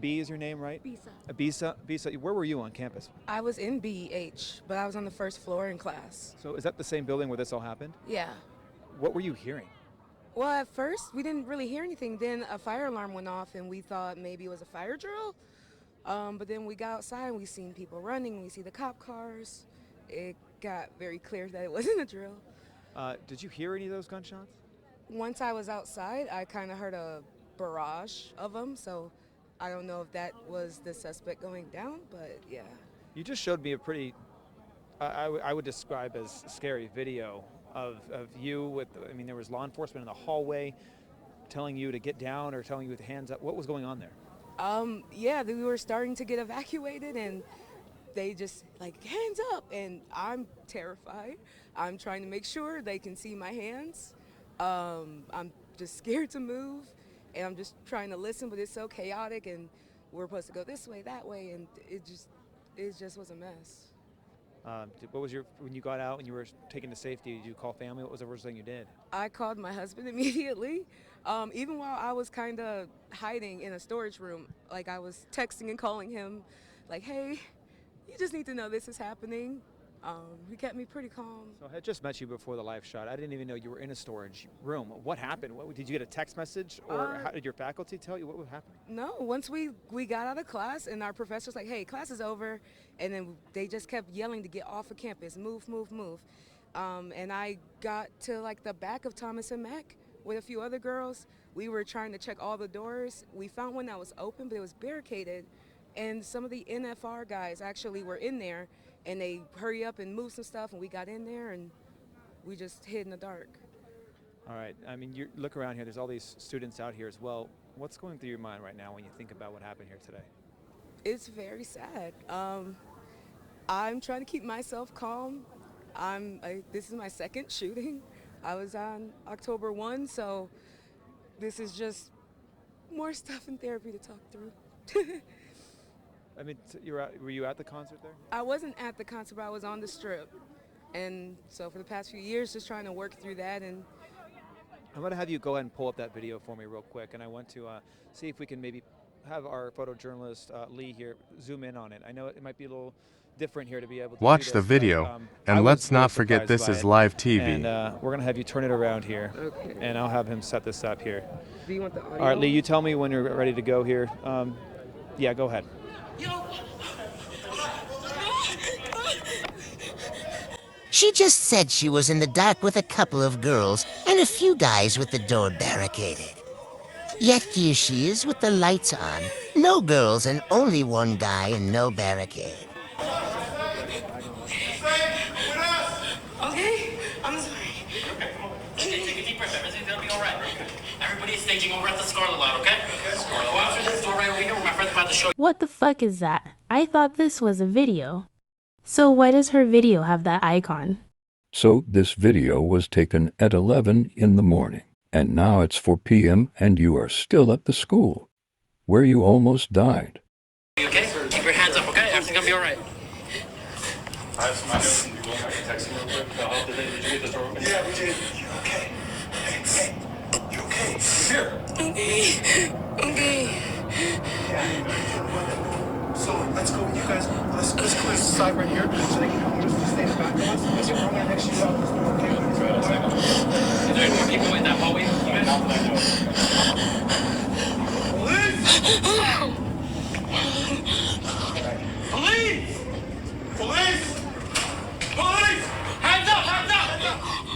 B is your name, right? Bisa. Bisa, where were you on campus? I was in BH, but I was on the first floor in class. So is that the same building where this all happened? Yeah. What were you hearing? Well, at first, we didn't really hear anything. Then a fire alarm went off, and we thought maybe it was a fire drill. But then we got outside, and we seen people running. We see the cop cars. It got very clear that it wasn't a drill. Did you hear any of those gunshots? Once I was outside, I kind of heard a barrage of them, so I don't know if that was the suspect going down, but yeah. You just showed me a pretty, I would describe as scary video of you with, I mean, there was law enforcement in the hallway telling you to get down or telling you with hands up. What was going on there? Yeah, we were starting to get evacuated, and they just like, hands up, and I'm terrified. I'm trying to make sure they can see my hands. I'm just scared to move, and I'm just trying to listen, but it's so chaotic, and we're supposed to go this way, that way, and it just was a mess. What was when you got out and you were taken to safety, did you call family? What was the first thing you did? I called my husband immediately. Even while I was kind of hiding in a storage room, like I was texting and calling him, like, hey, you just need to know this is happening. He kept me pretty calm. So I had just met you before the live shot. I didn't even know you were in a storage room. What happened? Did you get a text message, or how did your faculty tell you what was happening? No, once we got out of class, and our professor was like, hey, class is over, and then they just kept yelling to get off of campus, move, move, move. And I got to like the back of Thomas and Mack with a few other girls. We were trying to check all the doors. We found one that was open, but it was barricaded. And some of the NFR guys actually were in there, and they hurry up and move some stuff, and we got in there, and we just hid in the dark. All right. I mean, you look around here. There's all these students out here as well. What's going through your mind right now when you think about what happened here today? It's very sad. I'm trying to keep myself calm. This is my second shooting. I was on October 1, so this is just more stuff in therapy to talk through. I mean, were you at the concert there? I wasn't at the concert, but I was on the strip. And so for the past few years, just trying to work through that. And I'm going to have you go ahead and pull up that video for me real quick. And I want to see if we can maybe have our photojournalist, Lee, here zoom in on it. I know it might be a little different here to be able to watch do the this, video, but, and let's not forget this is live TV. And we're going to have you turn it around here. Okay. And I'll have him set this up here. Do you want the audio? All right, Lee, you tell me when you're ready to go here. Yeah, go ahead. She just said she was in the dark with a couple of girls and a few guys with the door barricaded. Yet here she is with the lights on, no girls and only one guy and no barricade. Okay, I'm sorry. Okay, take a deep breath. Everything's gonna be all right. Everybody is staging over at the Scarlet Lot, okay? Go out through this door right over here where my friend's about to show you. What the fuck is that? I thought this was a video. So why does her video have that icon? So this video was taken at 11 in the morning, and now it's 4 p.m. and you are still at the school, where you almost died. You okay? Keep your hands up, okay? Everything's gonna be all right. I have some notes. You want to text me real quick? Did you get this door open? Yeah, we did. You okay? Hey, you okay? You're here. Okay. So let's go, you guys. Let's go inside right here so they can come just stay in the back of us. Let's run right next to you out this door, okay? Is there any more people in that hallway? You guys? Police! Police! Police! Police! Hands up! Hands up!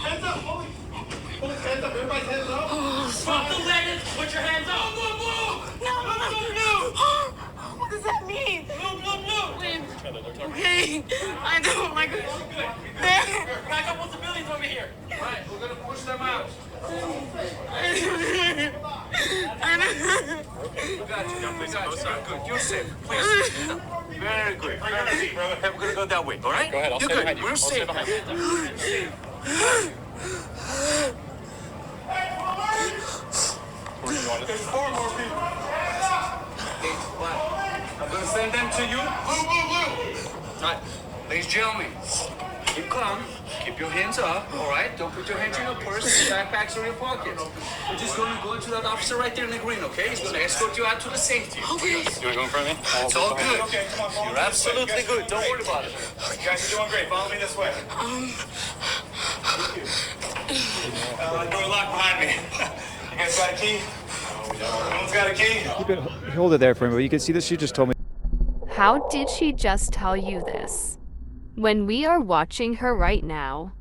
Hands up! Police! Police, hands up! Everybody's hands up! Drop the weapon! Put your hands up! No. What does that mean? Wait. Okay. I don't like it. Back up with civilians over here. Right, we're gonna push them out. We got you. Good. You're safe. Please. Very good. We're gonna go that way. All right? Go ahead. I'll You're stay good. behind you. We're I'll stay safe. behind you. There's 4 more people. I'm gonna send them to you. Blue, blue, blue. All right. Ladies and gentlemen, keep calm. Keep your hands up, all right? Don't put your hands in your purse, your backpacks, or your pockets. We're just going to go to that officer right there in the green, okay? He's going to escort you out to the safety. Okay. You want to go in front of me? It's all good. Okay, come on, you're absolutely good. Don't worry about it. You guys are doing great. Follow me this way. Door locked behind me. You guys got a key? No one's got a key? Keep it, hold it there for me. You can see this. She just told me. How did she just tell you this? When we are watching her right now.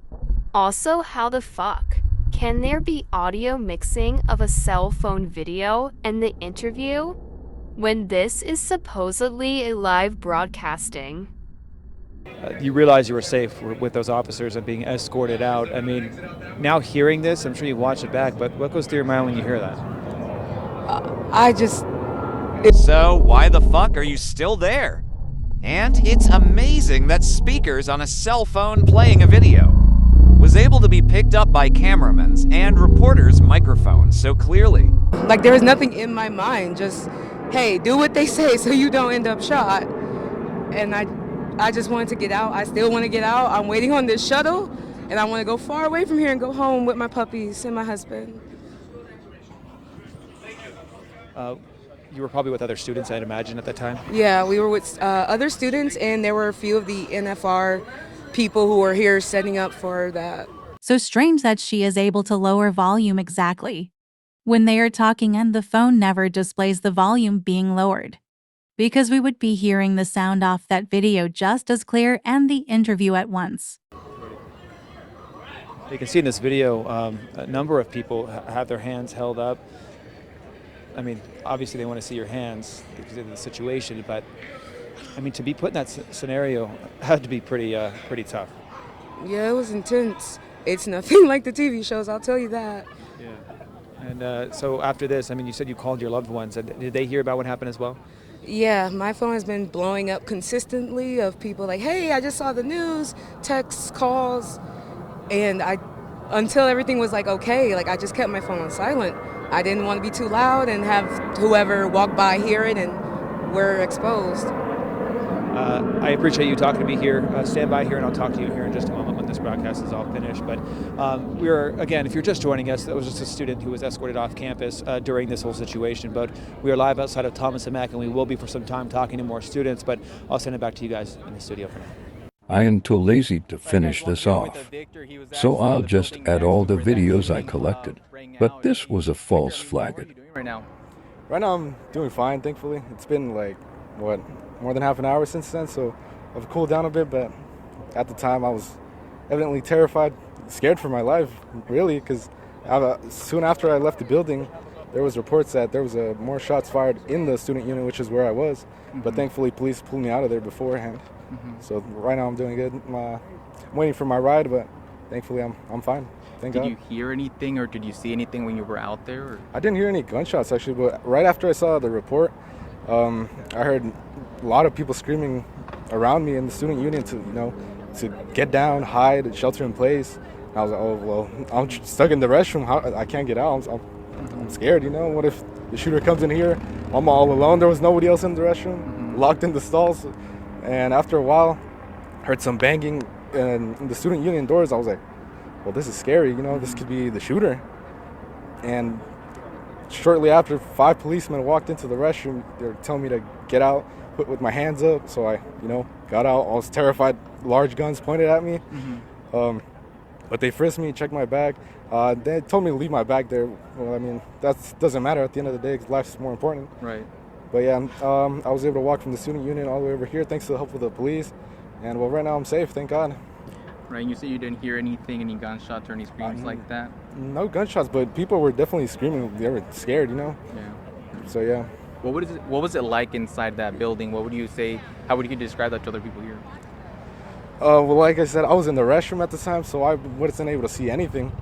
Also, how the fuck can there be audio mixing of a cell phone video and the interview when this is supposedly a live broadcasting? You realize you were safe with those officers and being escorted out. I mean, now hearing this, I'm sure you watched it back, but what goes through your mind when you hear that? So why the fuck are you still there? And it's amazing that speakers on a cell phone playing a video was able to be picked up by cameramans and reporters' microphones so clearly. Like, there was nothing in my mind, just, hey, do what they say so you don't end up shot. And I just wanted to get out. I still want to get out. I'm waiting on this shuttle, and I want to go far away from here and go home with my puppies and my husband. You were probably with other students, I'd imagine, at that time? Yeah, we were with other students, and there were a few of the NFR people who were here setting up for that. So strange that she is able to lower volume exactly when they are talking and the phone never displays the volume being lowered. Because we would be hearing the sound off that video just as clear and the interview at once. You can see in this video, a number of people have their hands held up. I mean, obviously they want to see your hands because of the situation, but I mean, to be put in that scenario had to be pretty tough. Yeah, it was intense. It's nothing like the TV shows, I'll tell you that. Yeah. And so after this, I mean, you said you called your loved ones. Did they hear about what happened as well? Yeah, my phone has been blowing up consistently of people like, hey, I just saw the news, texts, calls, and until everything was like okay, like I just kept my phone on silent. I didn't want to be too loud and have whoever walk by hear it and we're exposed. I appreciate you talking to me here. Stand by here and I'll talk to you here in just a moment when this broadcast is all finished. But again, if you're just joining us, that was just a student who was escorted off campus during this whole situation. But we are live outside of Thomas and Mack, and we will be for some time talking to more students. But I'll send it back to you guys in the studio for now. I am too lazy to finish this off, so I'll just add all the videos I collected. But this was a false Flaggot. Right now I'm doing fine, thankfully. It's been like, more than half an hour since then, so I've cooled down a bit, but at the time I was evidently terrified, scared for my life, really, because soon after I left the building, there was reports that there was more shots fired in the student unit, which is where I was, but thankfully police pulled me out of there beforehand. So right now I'm doing good. I'm waiting for my ride, but thankfully I'm fine. Thank God. Did you hear anything or did you see anything when you were out there? Or? I didn't hear any gunshots actually, but right after I saw the report, I heard a lot of people screaming around me in the student union to get down, hide, shelter in place. And I was like, oh well, I'm stuck in the restroom. I can't get out. I'm scared. What if the shooter comes in here? I'm all alone. There was nobody else in the restroom, locked in the stalls. And after a while, heard some banging in the student union doors. I was like, well, this is scary, this could be the shooter. And shortly after, 5 policemen walked into the restroom. They were telling me to get out, put with my hands up. So I, got out. I was terrified, large guns pointed at me. But they frisked me, checked my bag. They told me to leave my bag there. Well, I mean, that doesn't matter at the end of the day because life's more important. Right. But yeah, I was able to walk from the student union all the way over here thanks to the help of the police. And well, right now I'm safe, thank God. Right, and you said you didn't hear anything, any gunshots or any screams like that? No gunshots, but people were definitely screaming. They were scared, Yeah. So yeah. What was it like inside that building? What would you say? How would you describe that to other people here? Well, like I said, I was in the restroom at the time, so I wasn't able to see anything.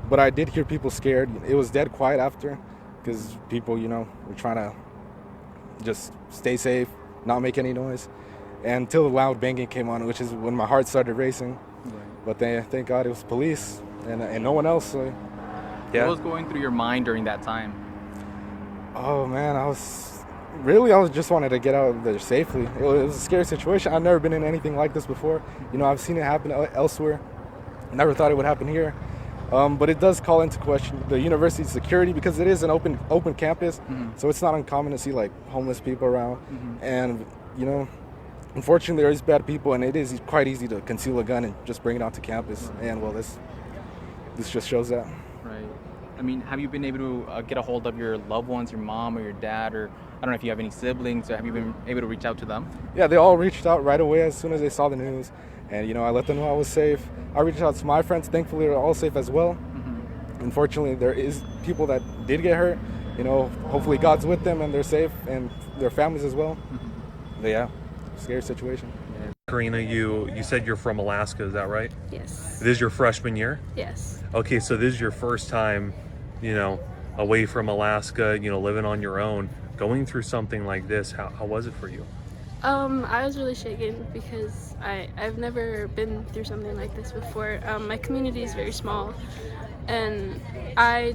But I did hear people scared. It was dead quiet after, because people, were trying to just stay safe, not make any noise, and until the loud banging came on, which is when my heart started racing. Right. But thank God it was police and no one else. So, yeah. What was going through your mind during that time? Oh man, I just wanted to get out of there safely. It was a scary situation. I've never been in anything like this before. I've seen it happen elsewhere, never thought it would happen here. But it does call into question the university's security because it is an open campus, so it's not uncommon to see like homeless people around. And you know, unfortunately, there is bad people, and it is quite easy to conceal a gun and just bring it onto campus. And well, this just shows that. Right. I mean, have you been able to get a hold of your loved ones, your mom or your dad, or I don't know if you have any siblings, or have you been able to reach out to them? Yeah, they all reached out right away as soon as they saw the news. And, you know, I let them know I was safe. I reached out to my friends. Thankfully, they're all safe as well. Unfortunately, there is people that did get hurt. You know, hopefully God's with them and they're safe and their families as well. But yeah, scary situation. Karina, you said you're from Alaska, is that right? Yes. This is your freshman year? Yes. Okay, so this is your first time, you know, away from Alaska, you know, living on your own. Going through something like this, how was it for you? I was really shaken because I've never been through something like this before. My community is very small, and I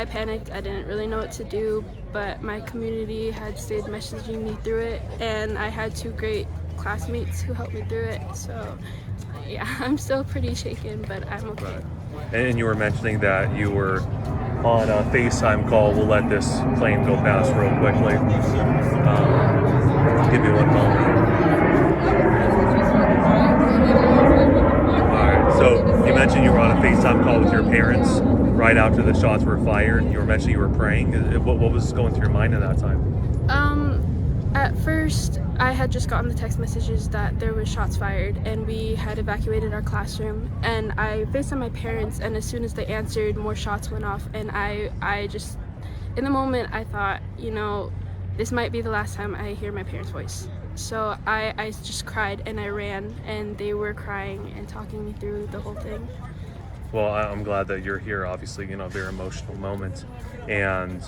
panicked. I didn't really know what to do, but my community had stayed messaging me through it, and I had 2 great classmates who helped me through it. So yeah, I'm still pretty shaken, but I'm okay. And you were mentioning that you were on a FaceTime call. We'll let this plane go past real quickly. Give me one moment. Alright, so you mentioned you were on a FaceTime call with your parents right after the shots were fired. You were mentioning you were praying. What was going through your mind at that time? At first, I had just gotten the text messages that there was shots fired and we had evacuated our classroom, and I FaceTimed my parents, and as soon as they answered, more shots went off, and I just, in the moment, I thought, you know, this might be the last time I hear my parents' voice. So I just cried and I ran, and they were crying and talking me through the whole thing. Well, I'm glad that you're here. Obviously, you know, a very emotional moment. And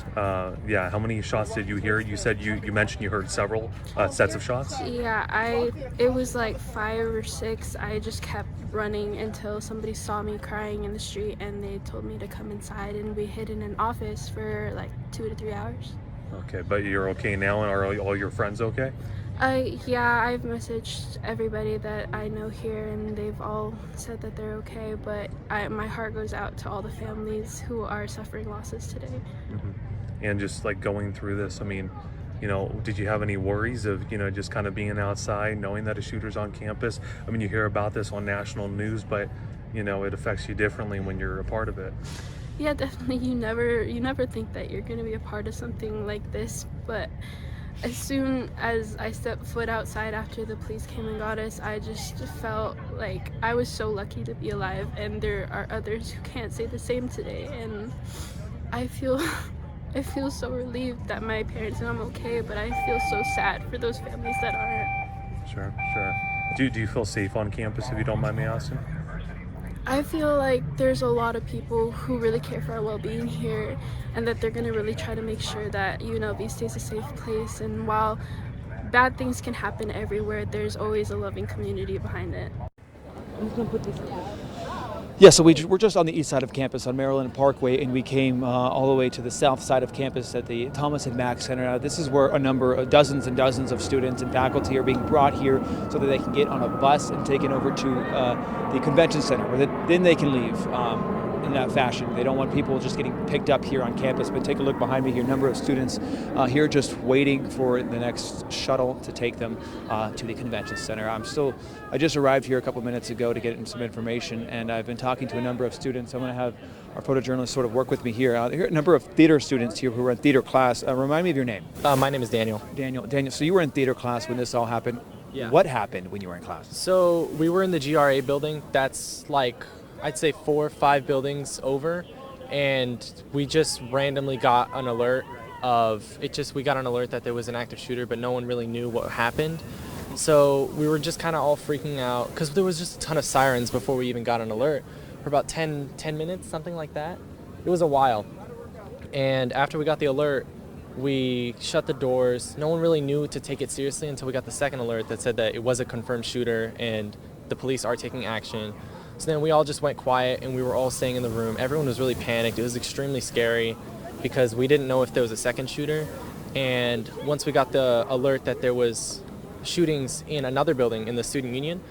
yeah, how many shots did you hear? You said you mentioned you heard several sets of shots? Yeah, it was like 5 or 6. I just kept running until somebody saw me crying in the street, and they told me to come inside, and we hid in an office for like 2 to 3 hours. Okay, but you're okay now, and are all your friends okay? Yeah, I've messaged everybody that I know here, and they've all said that they're okay, but my heart goes out to all the families who are suffering losses today. And just like going through this, I mean, you know, did you have any worries of, you know, just kind of being outside, knowing that a shooter's on campus? I mean, you hear about this on national news, but, you know, it affects you differently when you're a part of it. Yeah, definitely. You never think that you're going to be a part of something like this, but as soon as I stepped foot outside after the police came and got us, I just felt like I was so lucky to be alive, and there are others who can't say the same today, and I feel so relieved that my parents know I'm okay, but I feel so sad for those families that aren't. Sure. Do you feel safe on campus, if you don't mind me asking? I feel like there's a lot of people who really care for our well-being here, and that they're going to really try to make sure that UNLV stays a safe place. And while bad things can happen everywhere, there's always a loving community behind it. I'm just going to put these down. Yeah, so we're just on the east side of campus on Maryland Parkway, and we came all the way to the south side of campus at the Thomas and Mack Center. Now, this is where a number of dozens and dozens of students and faculty are being brought here so that they can get on a bus and taken over to the convention center, where then they can leave in that fashion. They don't want people just getting picked up here on campus. But take a look behind me here, a number of students here just waiting for the next shuttle to take them to the convention center. I just arrived here a couple minutes ago to get some information, and I've been talking to a number of students. I'm going to have our photojournalist sort of work with me here. There are a number of theater students here who are in theater class. Remind me of your name. My name is Daniel. Daniel, so you were in theater class when this all happened. Yeah. What happened when you were in class? So we were in the GRA building. That's like, I'd say 4 or 5 buildings over. And we just randomly got an alert we got an alert that there was an active shooter, but no one really knew what happened. So we were just kind of all freaking out because there was just a ton of sirens before we even got an alert for about 10 minutes, something like that. It was a while. And after we got the alert, we shut the doors. No one really knew to take it seriously until we got the second alert that said that it was a confirmed shooter and the police are taking action. So then we all just went quiet and we were all staying in the room. Everyone was really panicked. It was extremely scary because we didn't know if there was a second shooter. And once we got the alert that there was shootings in another building in the student union,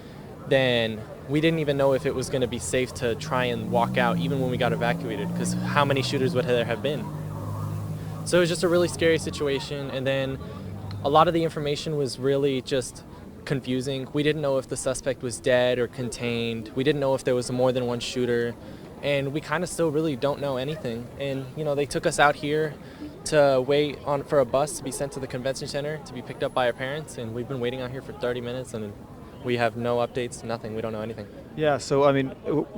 then we didn't even know if it was going to be safe to try and walk out even when we got evacuated, because how many shooters would there have been? So it was just a really scary situation. And then a lot of the information was really just confusing. We didn't know if the suspect was dead or contained. We didn't know if there was more than one shooter. And we kind of still really don't know anything. And, you know, they took us out here to wait for a bus to be sent to the convention center to be picked up by our parents. And we've been waiting out here for 30 minutes and we have no updates, nothing. We don't know anything. Yeah, so, I mean,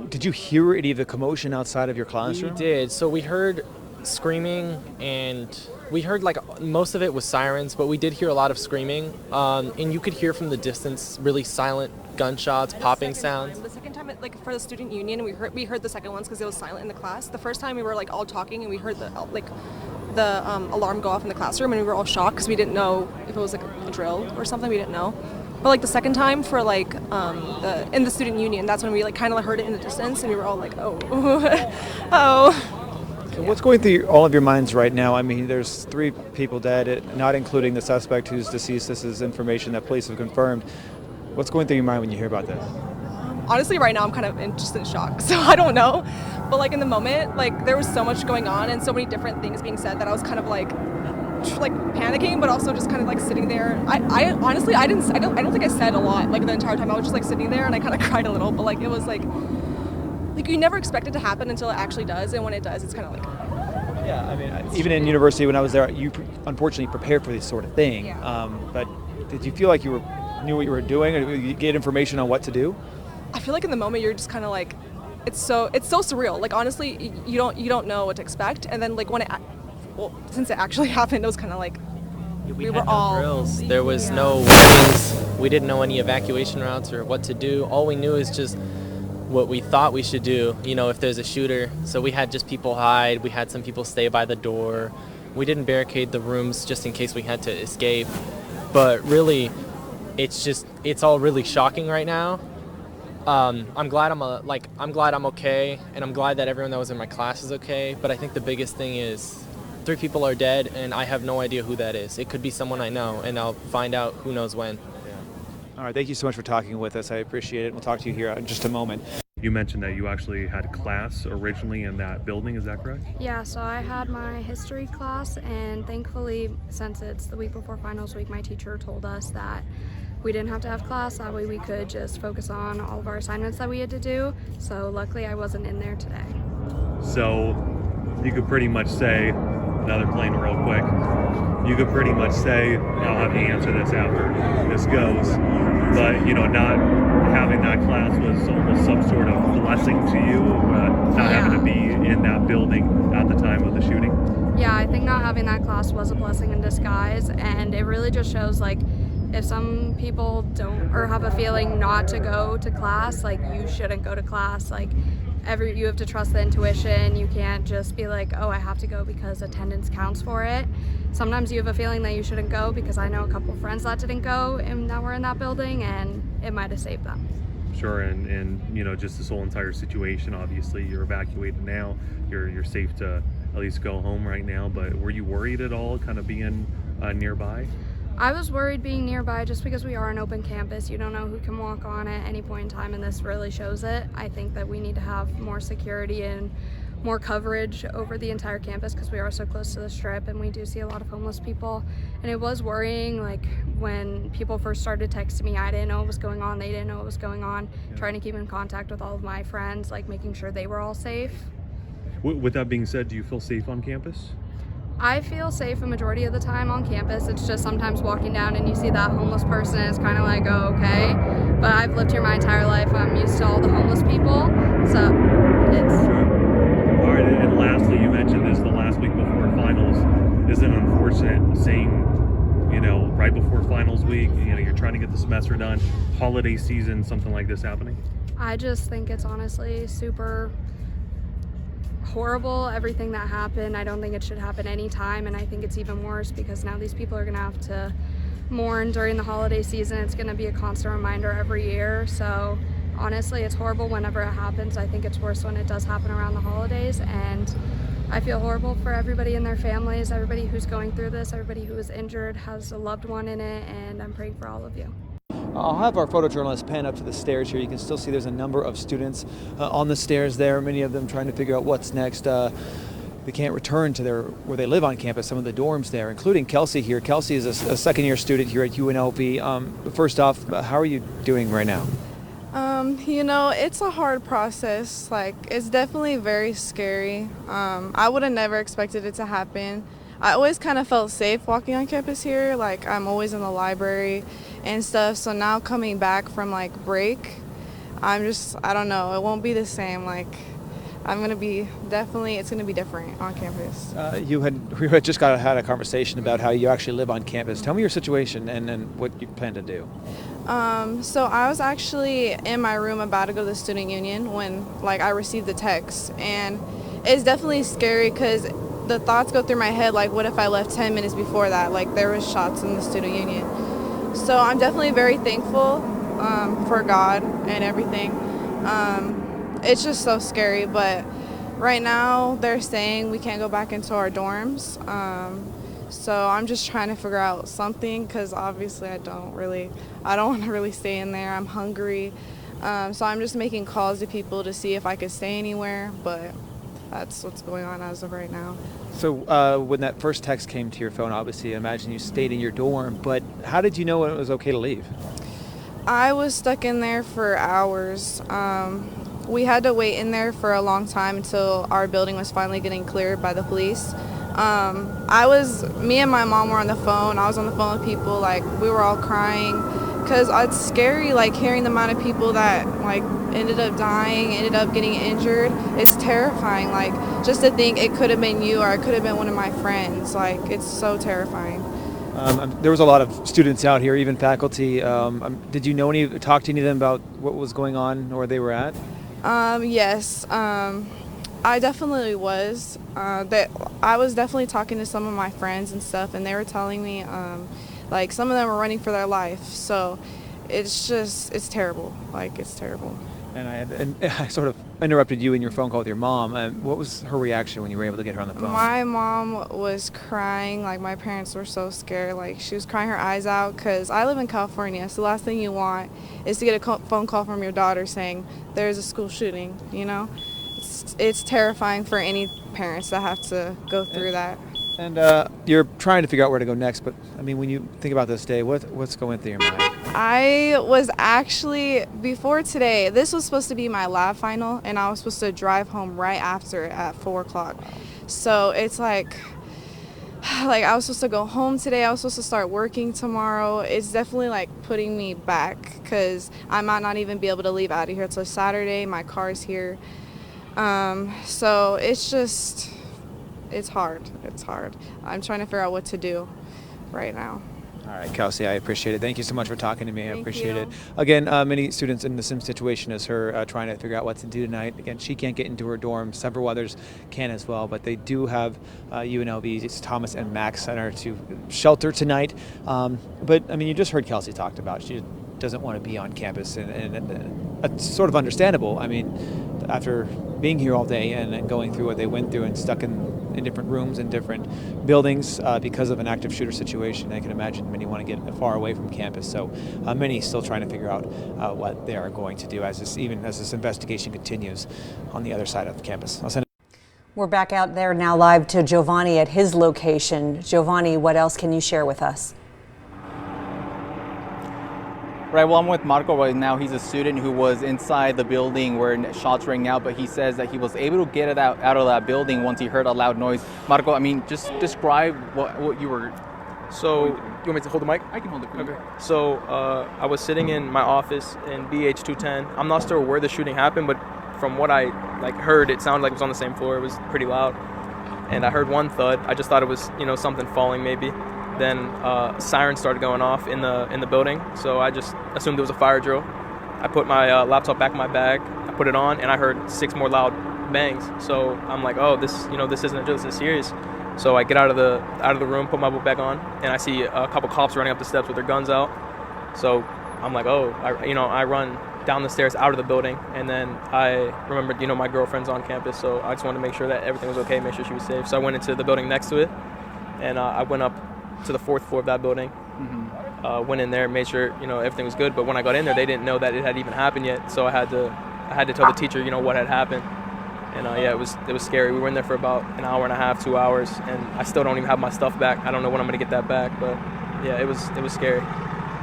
did you hear any of the commotion outside of your classroom? We did. So we heard screaming, and we heard like most of it was sirens, but we did hear a lot of screaming. And you could hear from the distance really silent gunshots, popping sounds. The second time, like for the student union, we heard the second ones because it was silent in the class. The first time we were like all talking and we heard the alarm go off in the classroom, and we were all shocked because we didn't know if it was like a drill or something. We didn't know. But like the second time for like in the student union, that's when we like kind of heard it in the distance, and we were all like, oh, oh. So what's going through all of your minds right now? I mean, there's 3 people dead, not including the suspect who's deceased. This is information that police have confirmed. What's going through your mind when you hear about this? Honestly, right now I'm kind of just in shock, so I don't know. But like in the moment, like there was so much going on and so many different things being said that I was kind of like panicking, but also just kind of like sitting there. I honestly I don't think I said a lot like the entire time. I was just like sitting there and I kind of cried a little, but like it was like you never expect it to happen until it actually does, and when it does, it's kind of like. Yeah, I mean, even in university when I was there, you unfortunately prepared for this sort of thing. Yeah. But did you feel like you knew what you were doing, or did you get information on what to do? I feel like in the moment you're just kind of like, it's so surreal. Like honestly, you don't know what to expect, and then like when since it actually happened, it was kind of like we were all. Drills. There was no warnings. We didn't know any evacuation routes or what to do. All we knew is just what we thought we should do, you know, if there's a shooter. So we had just people hide. We had some people stay by the door. We didn't barricade the rooms just in case we had to escape. But really, it's all really shocking right now. I'm glad I'm okay, and I'm glad that everyone that was in my class is okay. But I think the biggest thing is 3 people are dead, and I have no idea who that is. It could be someone I know, and I'll find out who knows when. All right, thank you so much for talking with us. I appreciate it. We'll talk to you here in just a moment. You mentioned that you actually had class originally in that building, is that correct? Yeah, so I had my history class, and thankfully, since it's the week before finals week, my teacher told us that we didn't have to have class. That way we could just focus on all of our assignments that we had to do. So luckily I wasn't in there today. So you could pretty much say, another plane real quick, you could pretty much say, I'll have to answer this after this goes, but you know, not having that class was almost some sort of blessing to you, not having to be in that building at the time of the shooting. Yeah, I think not having that class was a blessing in disguise, and it really just shows like if some people don't or have a feeling not to go to class, like you shouldn't go to class. Like you have to trust the intuition. You can't just be like, oh, I have to go because attendance counts for it. Sometimes you have a feeling that you shouldn't go, because I know a couple friends that didn't go and that were in that building, and it might have saved them. Sure, and you know, just this whole entire situation, obviously you're evacuated now, you're safe to at least go home right now, but were you worried at all kind of being nearby? I was worried being nearby just because we are an open campus. You don't know who can walk on at any point in time, and this really shows it. I think that we need to have more security and more coverage over the entire campus because we are so close to the Strip, and we do see a lot of homeless people. And it was worrying, like when people first started texting me, I didn't know what was going on, they didn't know what was going on, trying to keep in contact with all of my friends, like making sure they were all safe. With that being said, do you feel safe on campus? I feel safe a majority of the time on campus. It's just sometimes walking down and you see that homeless person, and it's kind of like, oh, okay. But I've lived here my entire life. I'm used to all the homeless people, so it's... All right, and lastly, you mentioned this the last week before finals. Is it unfortunate seeing, you know, right before finals week, you know, you're trying to get the semester done, holiday season, something like this happening? I just think it's honestly super horrible, everything that happened. I don't think it should happen anytime, and I think it's even worse because now these people are going to have to mourn during the holiday season. It's going to be a constant reminder every year. So honestly, it's horrible whenever it happens. I think it's worse when it does happen around the holidays, and I feel horrible for everybody and their families, everybody who's going through this, everybody who is injured, has a loved one in it, and I'm praying for all of you. I'll have our photojournalist pan up to the stairs here. You can still see there's a number of students on the stairs there, many of them trying to figure out what's next. They can't return to where they live on campus, some of the dorms there, including Kelsey here. Kelsey is a second-year student here at UNLV. First off, how are you doing right now? It's a hard process. Like, it's definitely very scary. I would have never expected it to happen. I always kind of felt safe walking on campus here. Like, I'm always in the library and stuff. So now coming back from, like, break, I don't know. It won't be the same. Like, it's going to be different on campus. We had just had a conversation about how you actually live on campus. Tell me your situation and what you plan to do. So I was actually in my room about to go to the student union when I received the text, and it's definitely scary because the thoughts go through my head like, what if I left 10 minutes before that? Like, there was shots in the student union. So I'm definitely very thankful for God and everything. It's just so scary, but right now they're saying we can't go back into our dorms. So I'm just trying to figure out something because obviously I don't want to really stay in there. I'm hungry. So I'm just making calls to people to see if I could stay anywhere, but that's what's going on as of right now. So when that first text came to your phone, obviously I imagine you stayed in your dorm, but how did you know when it was okay to leave? I was stuck in there for hours. We had to wait in there for a long time until our building was finally getting cleared by the police. Me and my mom were on the phone. I was on the phone with people, we were all crying because it's scary, hearing the amount of people that, ended up dying, ended up getting injured. It's terrifying, just to think it could have been you or it could have been one of my friends. It's so terrifying. There was a lot of students out here, even faculty. Did you talk to any of them about what was going on or where they were at? Yes. I definitely was. I was definitely talking to some of my friends and stuff, and they were telling me, some of them were running for their life. So it's terrible. It's terrible. And I sort of interrupted you in your phone call with your mom. What was her reaction when you were able to get her on the phone? My mom was crying. My parents were so scared. She was crying her eyes out because I live in California. So the last thing you want is to get a phone call from your daughter saying there's a school shooting, It's terrifying for any parents that have to go through that. And you're trying to figure out where to go next, but when you think about this day, what's going through your mind? I was actually, before today, this was supposed to be my lab final, and I was supposed to drive home right after at 4 o'clock. So it's I was supposed to go home today. I was supposed to start working tomorrow. It's definitely putting me back because I might not even be able to leave out of here until Saturday. My car's here. So it's hard. It's hard. I'm trying to figure out what to do right now. All right, Kelsey, I appreciate it. Thank you so much for talking to me. I appreciate you. it. Again, many students in the same situation as her trying to figure out what to do tonight. Again, she can't get into her dorm. Several others can as well, but they do have UNLV's Thomas and Max Center to shelter tonight. But, you just heard Kelsey talked about she doesn't want to be on campus, and it's sort of understandable. After being here all day and going through what they went through and stuck in different rooms and different buildings because of an active shooter situation, I can imagine many want to get far away from campus. So many still trying to figure out what they are going to do as this investigation continues on the other side of campus. We're back out there now live to Giovanni at his location. Giovanni, what else can you share with us? Right, well, I'm with Marco right now. He's a student who was inside the building where shots rang out, but he says that he was able to get it out of that building once he heard a loud noise. Marco, just describe what you were... So, you want me to hold the mic? I can hold it for you. Okay. So, I was sitting in my office in BH210. I'm not sure where the shooting happened, but from what I heard, it sounded like it was on the same floor. It was pretty loud. And I heard one thud. I just thought it was, something falling maybe. Then sirens started going off in the building, so I just assumed it was a fire drill. I put my laptop back in my bag, I put it on, and I heard 6 more loud bangs. So I'm like, oh, this isn't a drill, this is serious. So I get out of the room, put my book back on, and I see a couple cops running up the steps with their guns out. So I'm like, oh, I run down the stairs out of the building, and then I remembered, my girlfriend's on campus, so I just wanted to make sure that everything was okay, make sure she was safe. So I went into the building next to it, and I went up to the 4th floor of that building. went in there and made sure, everything was good. But when I got in there, they didn't know that it had even happened yet. So I had to tell the teacher, what had happened. And yeah, it was scary. We were in there for about an hour and a half, 2 hours, and I still don't even have my stuff back. I don't know when I'm gonna get that back, but yeah, it was scary.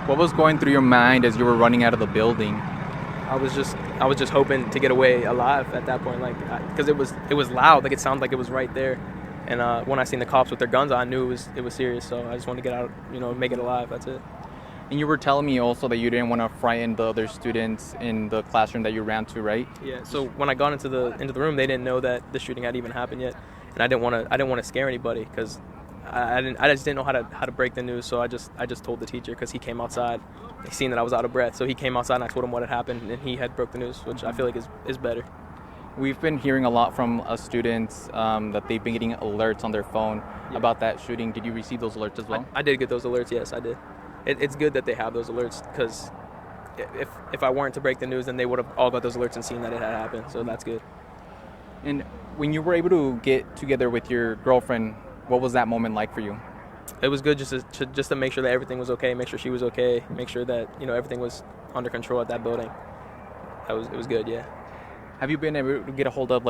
What was going through your mind as you were running out of the building? I was just hoping to get away alive at that point, because it was loud, it sounded like it was right there. And when I seen the cops with their guns on, I knew it was serious. So I just wanted to get out, make it alive. That's it. And you were telling me also that you didn't want to frighten the other students in the classroom that you ran to, right? Yeah. So when I got into the room, they didn't know that the shooting had even happened yet, and I didn't want to scare anybody because I just didn't know how to break the news. So I just told the teacher because he came outside, he seen that I was out of breath, so he came outside and I told him what had happened, and he had broke the news, which I feel like is better. We've been hearing a lot from students that they've been getting alerts on their phone about that shooting. Did you receive those alerts as well? I did get those alerts. Yes, I did. It's good that they have those alerts because if I weren't to break the news, then they would have all got those alerts and seen that it had happened. So that's good. And when you were able to get together with your girlfriend, what was that moment like for you? It was good just to make sure that everything was okay, make sure she was okay, make sure that everything was under control at that building. It was good, yeah. Have you been able to get a hold of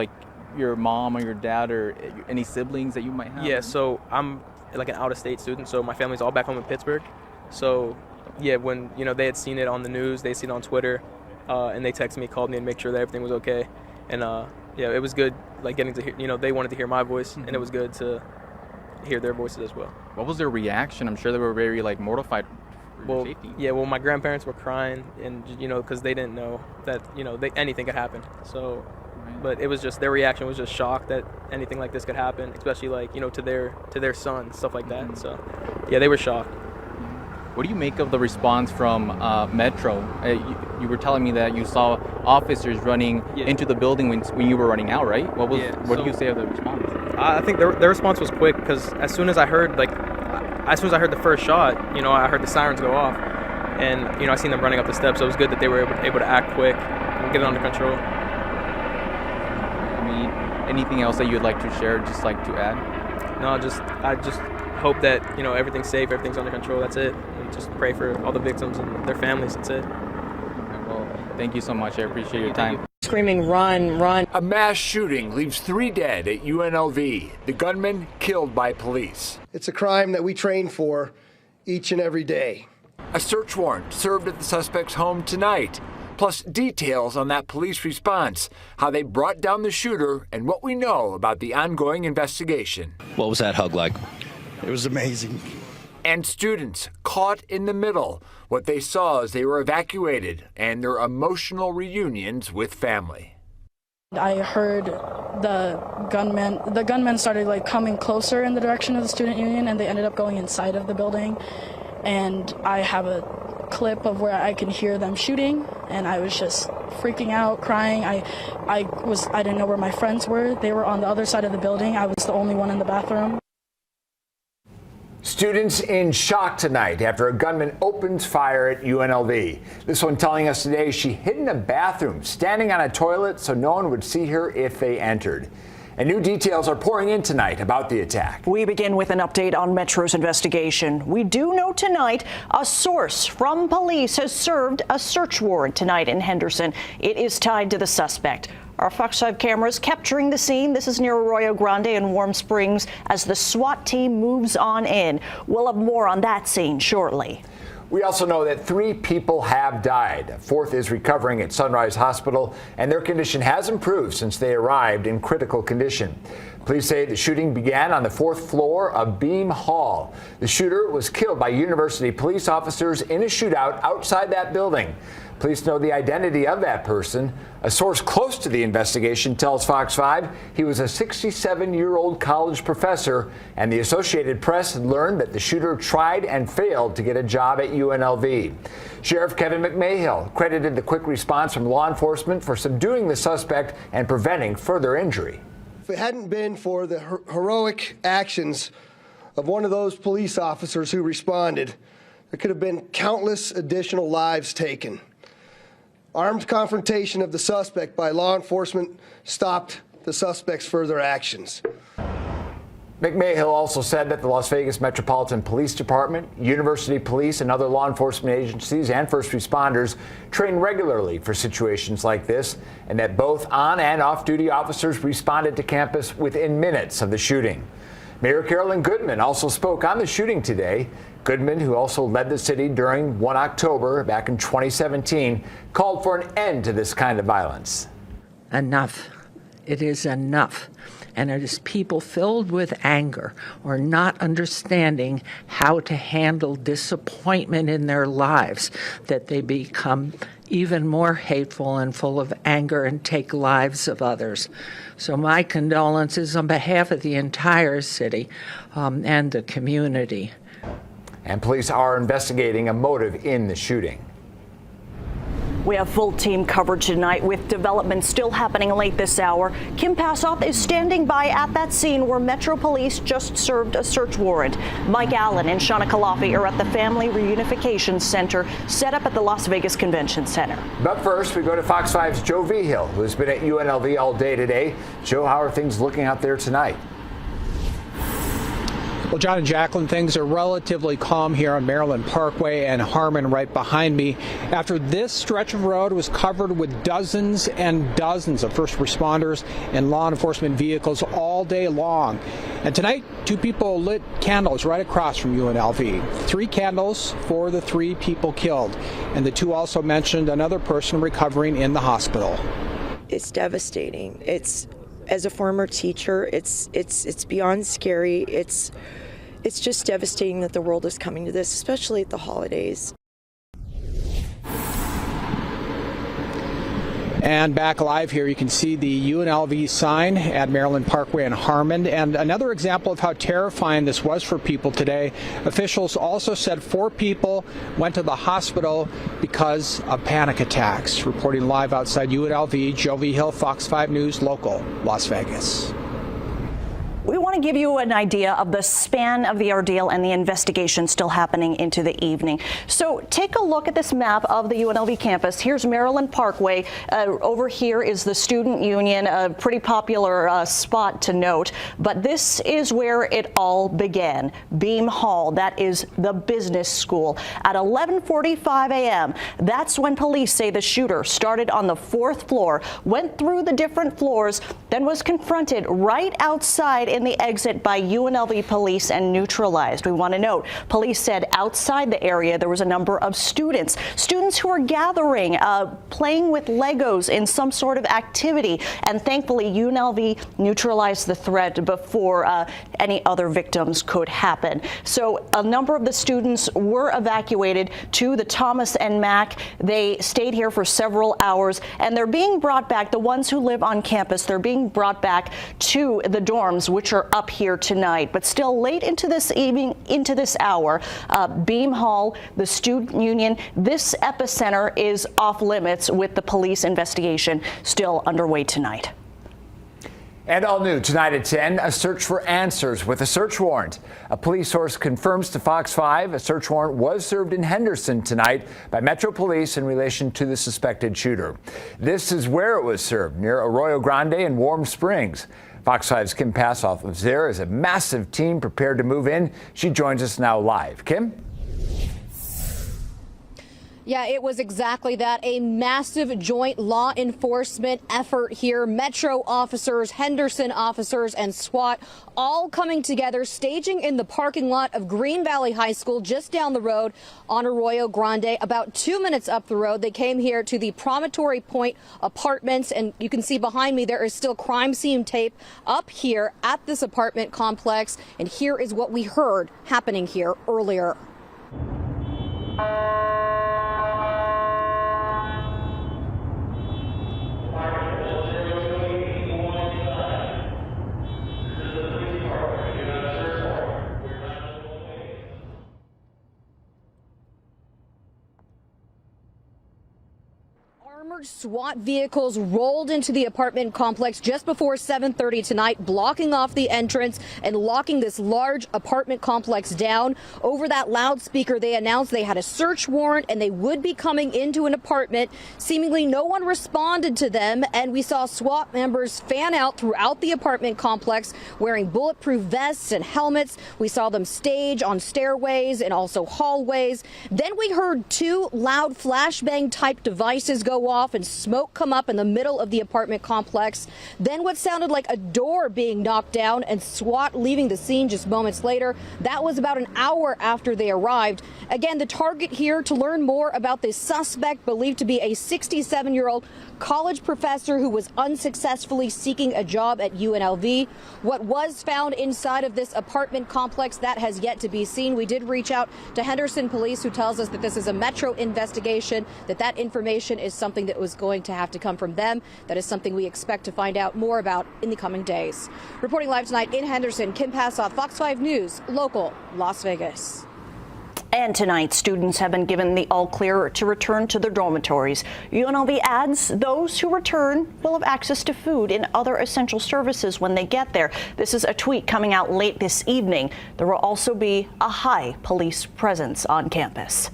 your mom or your dad or any siblings that you might have? Yeah, so I'm an out-of-state student, so my family's all back home in Pittsburgh. So yeah, when they had seen it on the news, they seen it on Twitter, and they texted me, called me, and make sure that everything was okay. And yeah, it was good, getting to hear. They wanted to hear my voice, and it was good to hear their voices as well. What was their reaction? I'm sure they were very mortified. Well, yeah. Well, my grandparents were crying, and because they didn't know that anything could happen. So, but it was just their reaction was just shocked that anything like this could happen, especially to their son, stuff like that. So, yeah, they were shocked. What do you make of the response from Metro? You were telling me that you saw officers running into the building when you were running out, right? What do you say of the response? I think their response was quick because as soon as I heard the first shot, I heard the sirens go off, and I seen them running up the steps. So it was good that they were able to act quick and get it under control. I mean, anything else that you'd like to share, just to add? No, I just hope that everything's safe, everything's under control. That's it. And just pray for all the victims and their families. That's it. Okay, well, thank you so much. I appreciate your time. Screaming, run, run. A mass shooting leaves 3 dead at UNLV. The gunman killed by police. It's a crime that we train for each and every day. A search warrant served at the suspect's home tonight. Plus details on that police response, how they brought down the shooter, and what we know about the ongoing investigation. What was that hug like? It was amazing. And students caught in the middle, what they saw as they were evacuated, and their emotional reunions with family. I heard the gunmen started coming closer in the direction of the student union, and they ended up going inside of the building. And I have a clip of where I can hear them shooting, and I was just freaking out, crying. I didn't know where my friends were. They were on the other side of the building. I was the only one in the bathroom. Students in shock tonight after a gunman opens fire at UNLV. This one telling us today she hid in a bathroom, standing on a toilet so no one would see her if they entered. And new details are pouring in tonight about the attack. We begin with an update on Metro's investigation. We do know tonight a source from police has served a search warrant tonight in Henderson. It is tied to the suspect. Our Fox 5 cameras capturing the scene. This is near Arroyo Grande and Warm Springs as the SWAT team moves on in. We'll have more on that scene shortly. We also know that 3 people have died. A 4th is recovering at Sunrise Hospital, and their condition has improved since they arrived in critical condition. Police say the shooting began on the 4th floor of Beam Hall. The shooter was killed by university police officers in a shootout outside that building. Police know the identity of that person. A source close to the investigation tells Fox 5 he was a 67-year-old college professor, and the Associated Press had learned that the shooter tried and failed to get a job at UNLV. Sheriff Kevin McMahill credited the quick response from law enforcement for subduing the suspect and preventing further injury. If it hadn't been for the heroic actions of one of those police officers who responded, there could have been countless additional lives taken. Armed confrontation of the suspect by law enforcement stopped the suspect's further actions. McMahill also said that the Las Vegas Metropolitan Police Department, University Police, and other law enforcement agencies and first responders train regularly for situations like this, and that both on and off-duty officers responded to campus within minutes of the shooting. Mayor Carolyn Goodman also spoke on the shooting today. Goodman, who also led the city during 1 October back in 2017, called for an end to this kind of violence. Enough. It is enough. And it is people filled with anger or not understanding how to handle disappointment in their lives that they become even more hateful and full of anger and take lives of others. So my condolences on behalf of the entire city and the community. And police are investigating a motive in the shooting. We have full team coverage tonight with developments still happening late this hour. Kim Passoff is standing by at that scene where Metro Police just served a search warrant. Mike Allen and Shauna Kalafi are at the Family Reunification Center set up at the Las Vegas Convention Center. But first, we go to Fox 5's Joe Vigil, who's been at UNLV all day today. Joe, how are things looking out there tonight? Well, John and Jacqueline, things are relatively calm here on Maryland Parkway and Harmon right behind me. After this stretch of road was covered with dozens and dozens of first responders and law enforcement vehicles all day long. And tonight, 2 people lit candles right across from UNLV. 3 candles for the 3 people killed. And the 2 also mentioned another person recovering in the hospital. It's devastating. As a former teacher, it's beyond scary. It's just devastating that the world is coming to this, especially at the holidays. And back live here, you can see the UNLV sign at Maryland Parkway in Harmon. And another example of how terrifying this was for people today. Officials also said 4 people went to the hospital because of panic attacks. Reporting live outside UNLV, Joe Vigil, Fox 5 News, Local, Las Vegas. We want to give you an idea of the span of the ordeal and the investigation still happening into the evening. So take a look at this map of the UNLV campus. Here's Maryland Parkway. Over here is the Student Union, a pretty popular spot to note. But this is where it all began. Beam Hall, that is the business school. At 11:45 a.m., that's when police say the shooter started on the 4th floor, went through the different floors, then was confronted right outside in the exit by UNLV police and neutralized. We want to note, police said outside the area there was a number of students who were gathering, playing with Legos in some sort of activity, and thankfully UNLV neutralized the threat before any other victims could happen. So a number of the students were evacuated to the Thomas and Mack. They stayed here for several hours, and they're being brought back, the ones who live on campus, they're being brought back to the dorms, which are up here tonight. But still late into this evening, into this hour, Beam Hall, the Student Union, this epicenter is off limits with the police investigation still underway tonight. And all new tonight at 10, a search for answers with a search warrant. A police source confirms to Fox 5 a search warrant was served in Henderson tonight by Metro Police in relation to the suspected shooter. This is where it was served, near Arroyo Grande and Warm Springs. Fox 5's Kim Passoff was there as a massive team prepared to move in. She joins us now live. Kim? Yeah, it was exactly that. A massive joint law enforcement effort here. Metro officers, Henderson officers, and SWAT all coming together, staging in the parking lot of Green Valley High School just down the road on Arroyo Grande. About 2 minutes up the road, they came here to the Promontory Point Apartments, and you can see behind me there is still crime scene tape up here at this apartment complex. And here is what we heard happening here earlier. Armored SWAT vehicles rolled into the apartment complex just before 7:30 tonight, blocking off the entrance and locking this large apartment complex down. Over that loudspeaker, they announced they had a search warrant and they would be coming into an apartment. Seemingly no one responded to them, and we saw SWAT members fan out throughout the apartment complex wearing bulletproof vests and helmets. We saw them stage on stairways and also hallways. Then we heard two loud flashbang type devices go off and smoke come up in the middle of the apartment complex. Then what sounded like a door being knocked down and SWAT leaving the scene just moments later. That was about an hour after they arrived. Again, the target here, to learn more about this suspect believed to be a 67-year-old college professor who was unsuccessfully seeking a job at UNLV. What was found inside of this apartment complex, that has yet to be seen. We did reach out to Henderson Police, who tells us that this is a Metro investigation, that information is something that was going to have to come from them. That is something we expect to find out more about in the coming days. Reporting live tonight in Henderson, Kim Passoff, Fox 5 News, local, Las Vegas. And tonight, students have been given the all-clear to return to their dormitories. UNLV adds those who return will have access to food and other essential services when they get there. This is a tweet coming out late this evening. There will also be a high police presence on campus.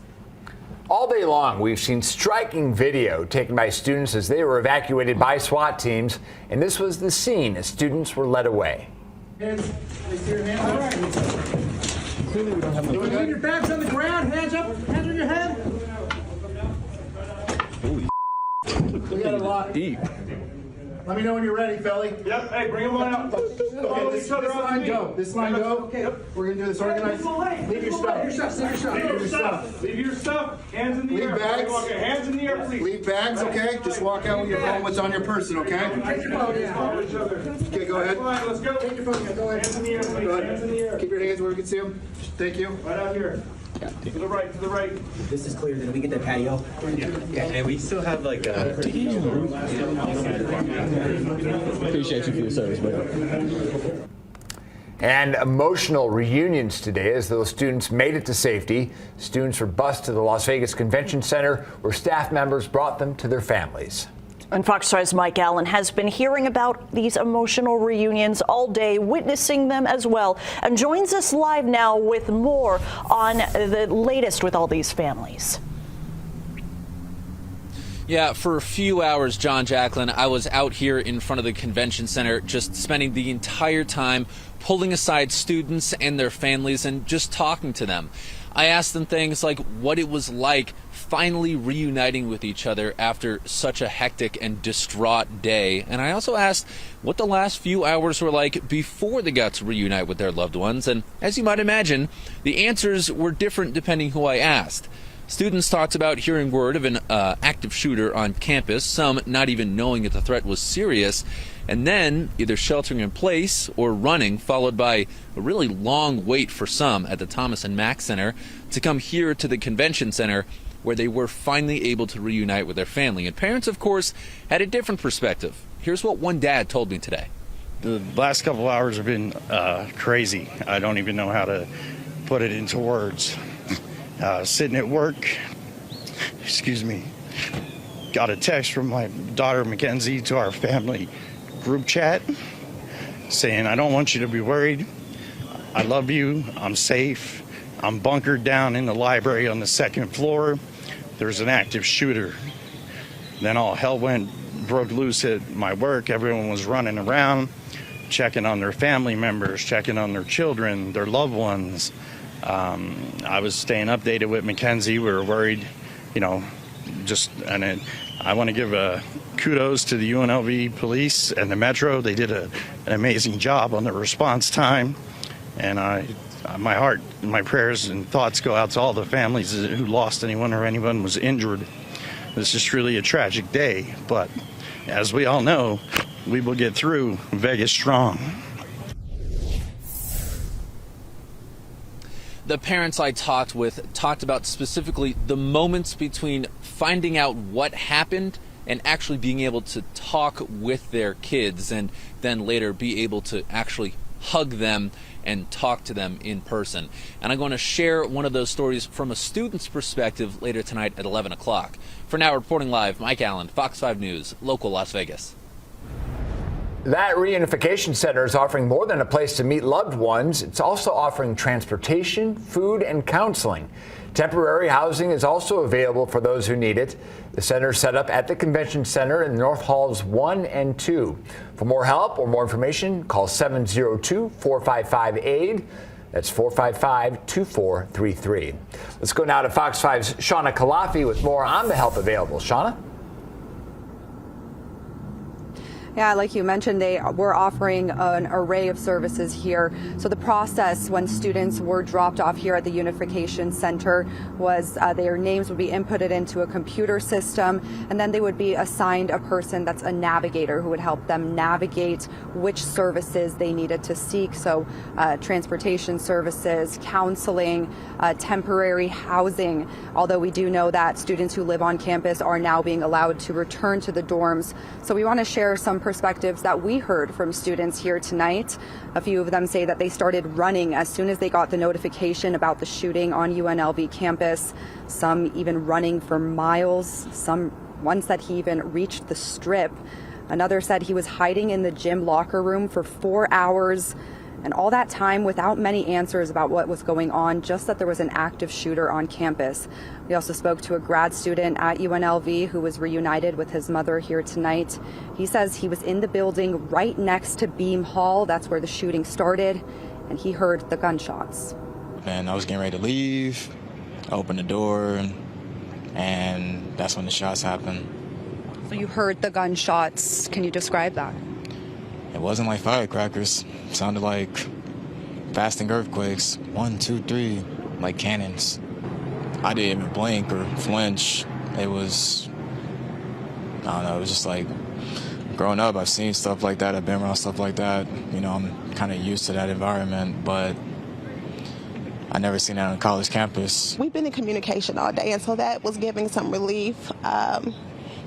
All day long, we've seen striking video taken by students as they were evacuated by SWAT teams, and this was the scene as students were led away. Clearly we don't have enough. Leave your bags on the ground, hands up, hands on your head. Holy we got a lot. Deep. Let me know when you're ready, Felly. Yep, hey, bring them on out. Okay, this line go. This line go. Okay, yep. We're gonna do this organized. Leave your stuff. Leave your stuff. Leave your stuff. Hands in the air. Leave bags. Okay, hands in the air, please. Leave bags, okay? Just walk out with your phone, what's on your person, okay? Take your phone. Okay, go ahead. Let's go. Take your phone. Go ahead. Hands in the air, please. Hands in the air. Keep your hands where we can see them. Thank you. Right out here. Yeah. To the right, to the right. If this is clear, then we get the patio. Yeah. And we still have like a... Appreciate you for your service, man. And emotional reunions today as those students made it to safety. Students were bused to the Las Vegas Convention Center where staff members brought them to their families. And Fox 5's Mike Allen has been hearing about these emotional reunions all day, witnessing them as well, and joins us live now with more on the latest with all these families. Yeah, for a few hours, John, Jacqueline, I was out here in front of the convention center just spending the entire time pulling aside students and their families and just talking to them. I asked them things like what it was like finally reuniting with each other after such a hectic and distraught day. And I also asked what the last few hours were like before they got to reunite with their loved ones. And as you might imagine, the answers were different depending who I asked. Students talked about hearing word of an active shooter on campus, some not even knowing that the threat was serious, and then either sheltering in place or running, followed by a really long wait for some at the Thomas and Mack Center to come here to the convention center where they were finally able to reunite with their family. And parents, of course, had a different perspective. Here's what one dad told me today. The last couple hours have been crazy. I don't even know how to put it into words. Sitting at work, got a text from my daughter Mackenzie to our family group chat saying, I don't want you to be worried. I love you. I'm safe. I'm bunkered down in the library on the second floor. There's an active shooter. Then all hell broke loose at my work. Everyone was running around, checking on their family members, checking on their children, their loved ones. I was staying updated with Mackenzie. We were worried, and I want to give kudos to the UNLV police and the Metro. They did an amazing job on the response time. And my heart, my prayers and thoughts go out to all the families who lost anyone or anyone was injured. This is really a tragic day, but as we all know, we will get through Vegas strong. The parents I talked with talked about specifically the moments between finding out what happened and actually being able to talk with their kids and then later be able to actually hug them and talk to them in person. And I'm going to share one of those stories from a student's perspective later tonight at 11 o'clock. For now, reporting live, Mike Allen, Fox 5 News, local Las Vegas. That reunification center is offering more than a place to meet loved ones. It's also offering transportation, food, and counseling. Temporary housing is also available for those who need it. The center is set up at the Convention Center in North Halls 1 and 2. For more help or more information, call 702-455-AID. That's 455-2433. Let's go now to Fox 5's Shauna Kalafi with more on the help available. Shauna? Yeah, like you mentioned, we're offering an array of services here. So the process when students were dropped off here at the Unification Center was their names would be inputted into a computer system, and then they would be assigned a person that's a navigator who would help them navigate which services they needed to seek. So transportation services, counseling, temporary housing, although we do know that students who live on campus are now being allowed to return to the dorms. So we want to share some perspectives that we heard from students here tonight. A few of them say that they started running as soon as they got the notification about the shooting on UNLV campus, some even running for miles. One said he even reached the Strip. Another said he was hiding in the gym locker room for 4 hours. And all that time without many answers about what was going on, just that there was an active shooter on campus. We also spoke to a grad student at UNLV who was reunited with his mother here tonight. He says he was in the building right next to Beam Hall. That's where the shooting started, and he heard the gunshots. And I was getting ready to leave. I opened the door, and that's when the shots happened. So you heard the gunshots. Can you describe that? It wasn't like firecrackers. It sounded like fasting earthquakes. 1, 2, 3, like cannons. I didn't even blink or flinch. It was, I don't know, it was just like, growing up, I've seen stuff like that. I've been around stuff like that. You know, I'm kind of used to that environment, but I never seen that on a college campus. We've been in communication all day, and so that was giving some relief.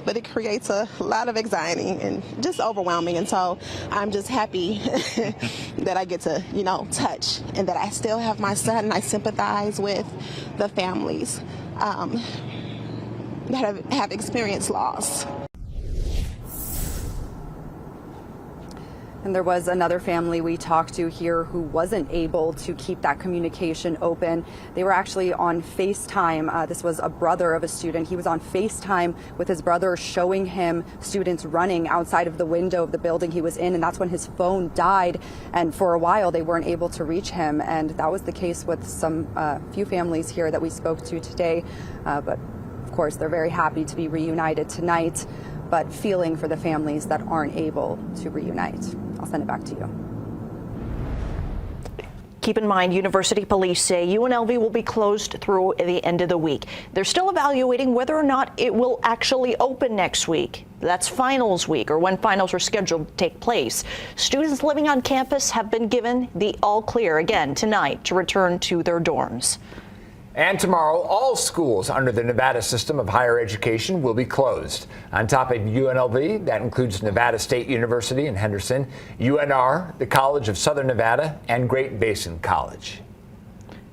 But it creates a lot of anxiety and just overwhelming. And so I'm just happy that I get to, touch, and that I still have my son, and I sympathize with the families that have experienced loss. And there was another family we talked to here who wasn't able to keep that communication open. They were actually on FaceTime. This was a brother of a student. He was on FaceTime with his brother, showing him students running outside of the window of the building he was in, and that's when his phone died. And for a while, they weren't able to reach him. And that was the case with some few families here that we spoke to today. But of course, they're very happy to be reunited tonight, but feeling for the families that aren't able to reunite. I'll send it back to you. Keep in mind, university police say UNLV will be closed through the end of the week. They're still evaluating whether or not it will actually open next week. That's finals week, or when finals are scheduled to take place. Students living on campus have been given the all clear again tonight to return to their dorms. And tomorrow, all schools under the Nevada system of higher education will be closed. On top of UNLV, that includes Nevada State University in Henderson, UNR, the College of Southern Nevada, and Great Basin College.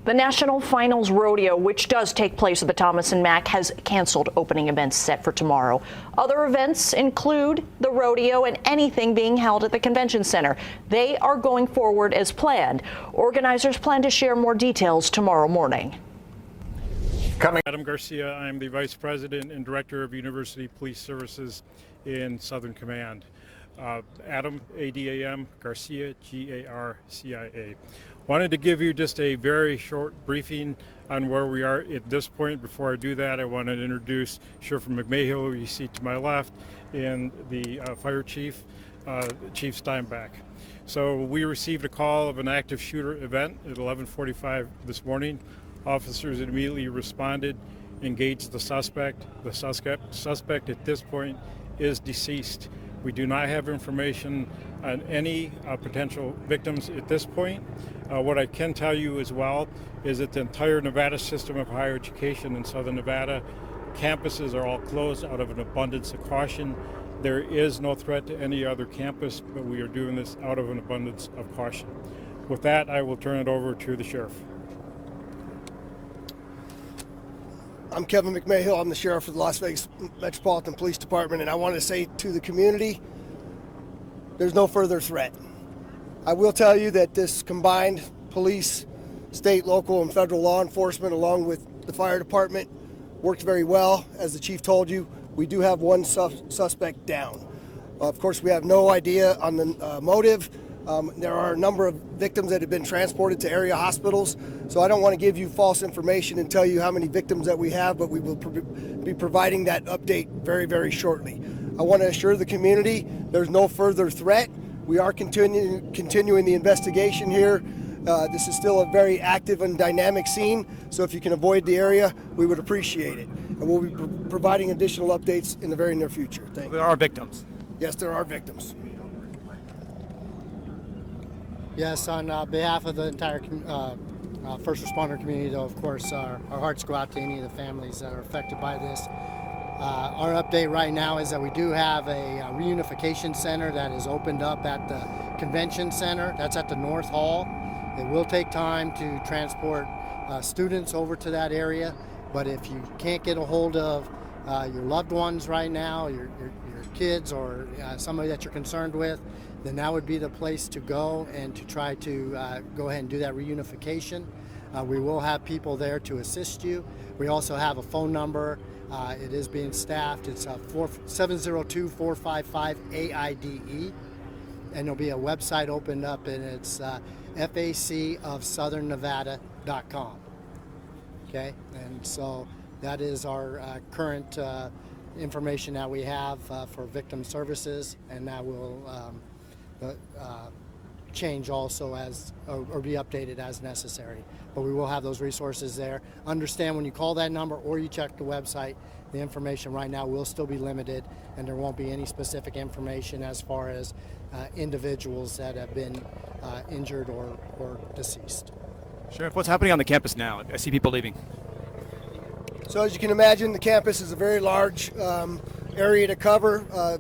The National Finals Rodeo, which does take place at the Thomas and Mack, has canceled opening events set for tomorrow. Other events include the rodeo and anything being held at the Convention Center. They are going forward as planned. Organizers plan to share more details tomorrow morning. Adam Garcia, I'm the Vice President and Director of University Police Services in Southern Command. Adam, A-D-A-M, Garcia, G-A-R-C-I-A. Wanted to give you just a very short briefing on where we are at this point. Before I do that, I want to introduce Sheriff McMahill, who you see to my left, and the Fire Chief, Chief Steinbach. So we received a call of an active shooter event at 11:45 this morning. Officers immediately responded, engaged the suspect. The suspect at this point is deceased. We do not have information on any potential victims at this point. What I can tell you as well is that the entire Nevada system of higher education in Southern Nevada, campuses are all closed out of an abundance of caution. There is no threat to any other campus, but we are doing this out of an abundance of caution. With that, I will turn it over to the sheriff. I'm Kevin McMahill. I'm the sheriff of the Las Vegas Metropolitan Police Department, and I want to say to the community, there's no further threat. I will tell you that this combined police, state, local, and federal law enforcement, along with the fire department, worked very well. As the chief told you, we do have one suspect down. Of course, we have no idea on the motive. There are a number of victims that have been transported to area hospitals, so I don't want to give you false information and tell you how many victims that we have, but we will be providing that update very, very shortly. I want to assure the community there's no further threat. We are continuing the investigation here. This is still a very active and dynamic scene, so if you can avoid the area, we would appreciate it. And we'll be providing additional updates in the very near future. Thank you. There are victims. Yes, there are victims. Yes, on behalf of the entire first responder community, though, of course, our hearts go out to any of the families that are affected by this. Our update right now is that we do have a reunification center that is opened up at the convention center. That's at the North Hall. It will take time to transport students over to that area, but if you can't get a hold of your loved ones right now, your kids or somebody that you're concerned with, then that would be the place to go and to try to go ahead and do that reunification. We will have people there to assist you. We also have a phone number. It is being staffed. It's 702-455-AIDE. And there'll be a website opened up, and it's facofsouthernnevada.com. Okay, and so that is our current information that we have for victim services, and that will change also as or be updated as necessary. But we will have those resources there. Understand when you call that number or you check the website, the information right now will still be limited, and there won't be any specific information as far as individuals that have been injured or deceased. Sheriff, what's happening on the campus now? I see people leaving. So as you can imagine, the campus is a very large area to cover.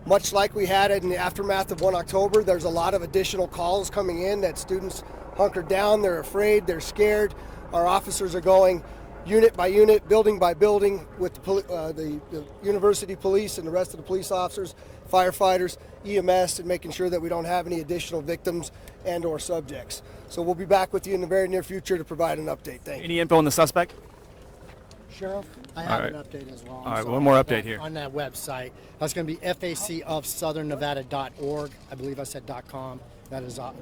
Much like we had in the aftermath of 1 October, there's a lot of additional calls coming in that students hunkered down, they're afraid, they're scared. Our officers are going unit by unit, building by building with the university police and the rest of the police officers, firefighters, EMS, and making sure that we don't have any additional victims and or subjects. So we'll be back with you in the very near future to provide an update. Thank you. Any info on the suspect? Sheriff, I have an update as well. All right, one more update here. On that website, that's going to be facofsouthernnevada.org. I believe I said .com. That is .org.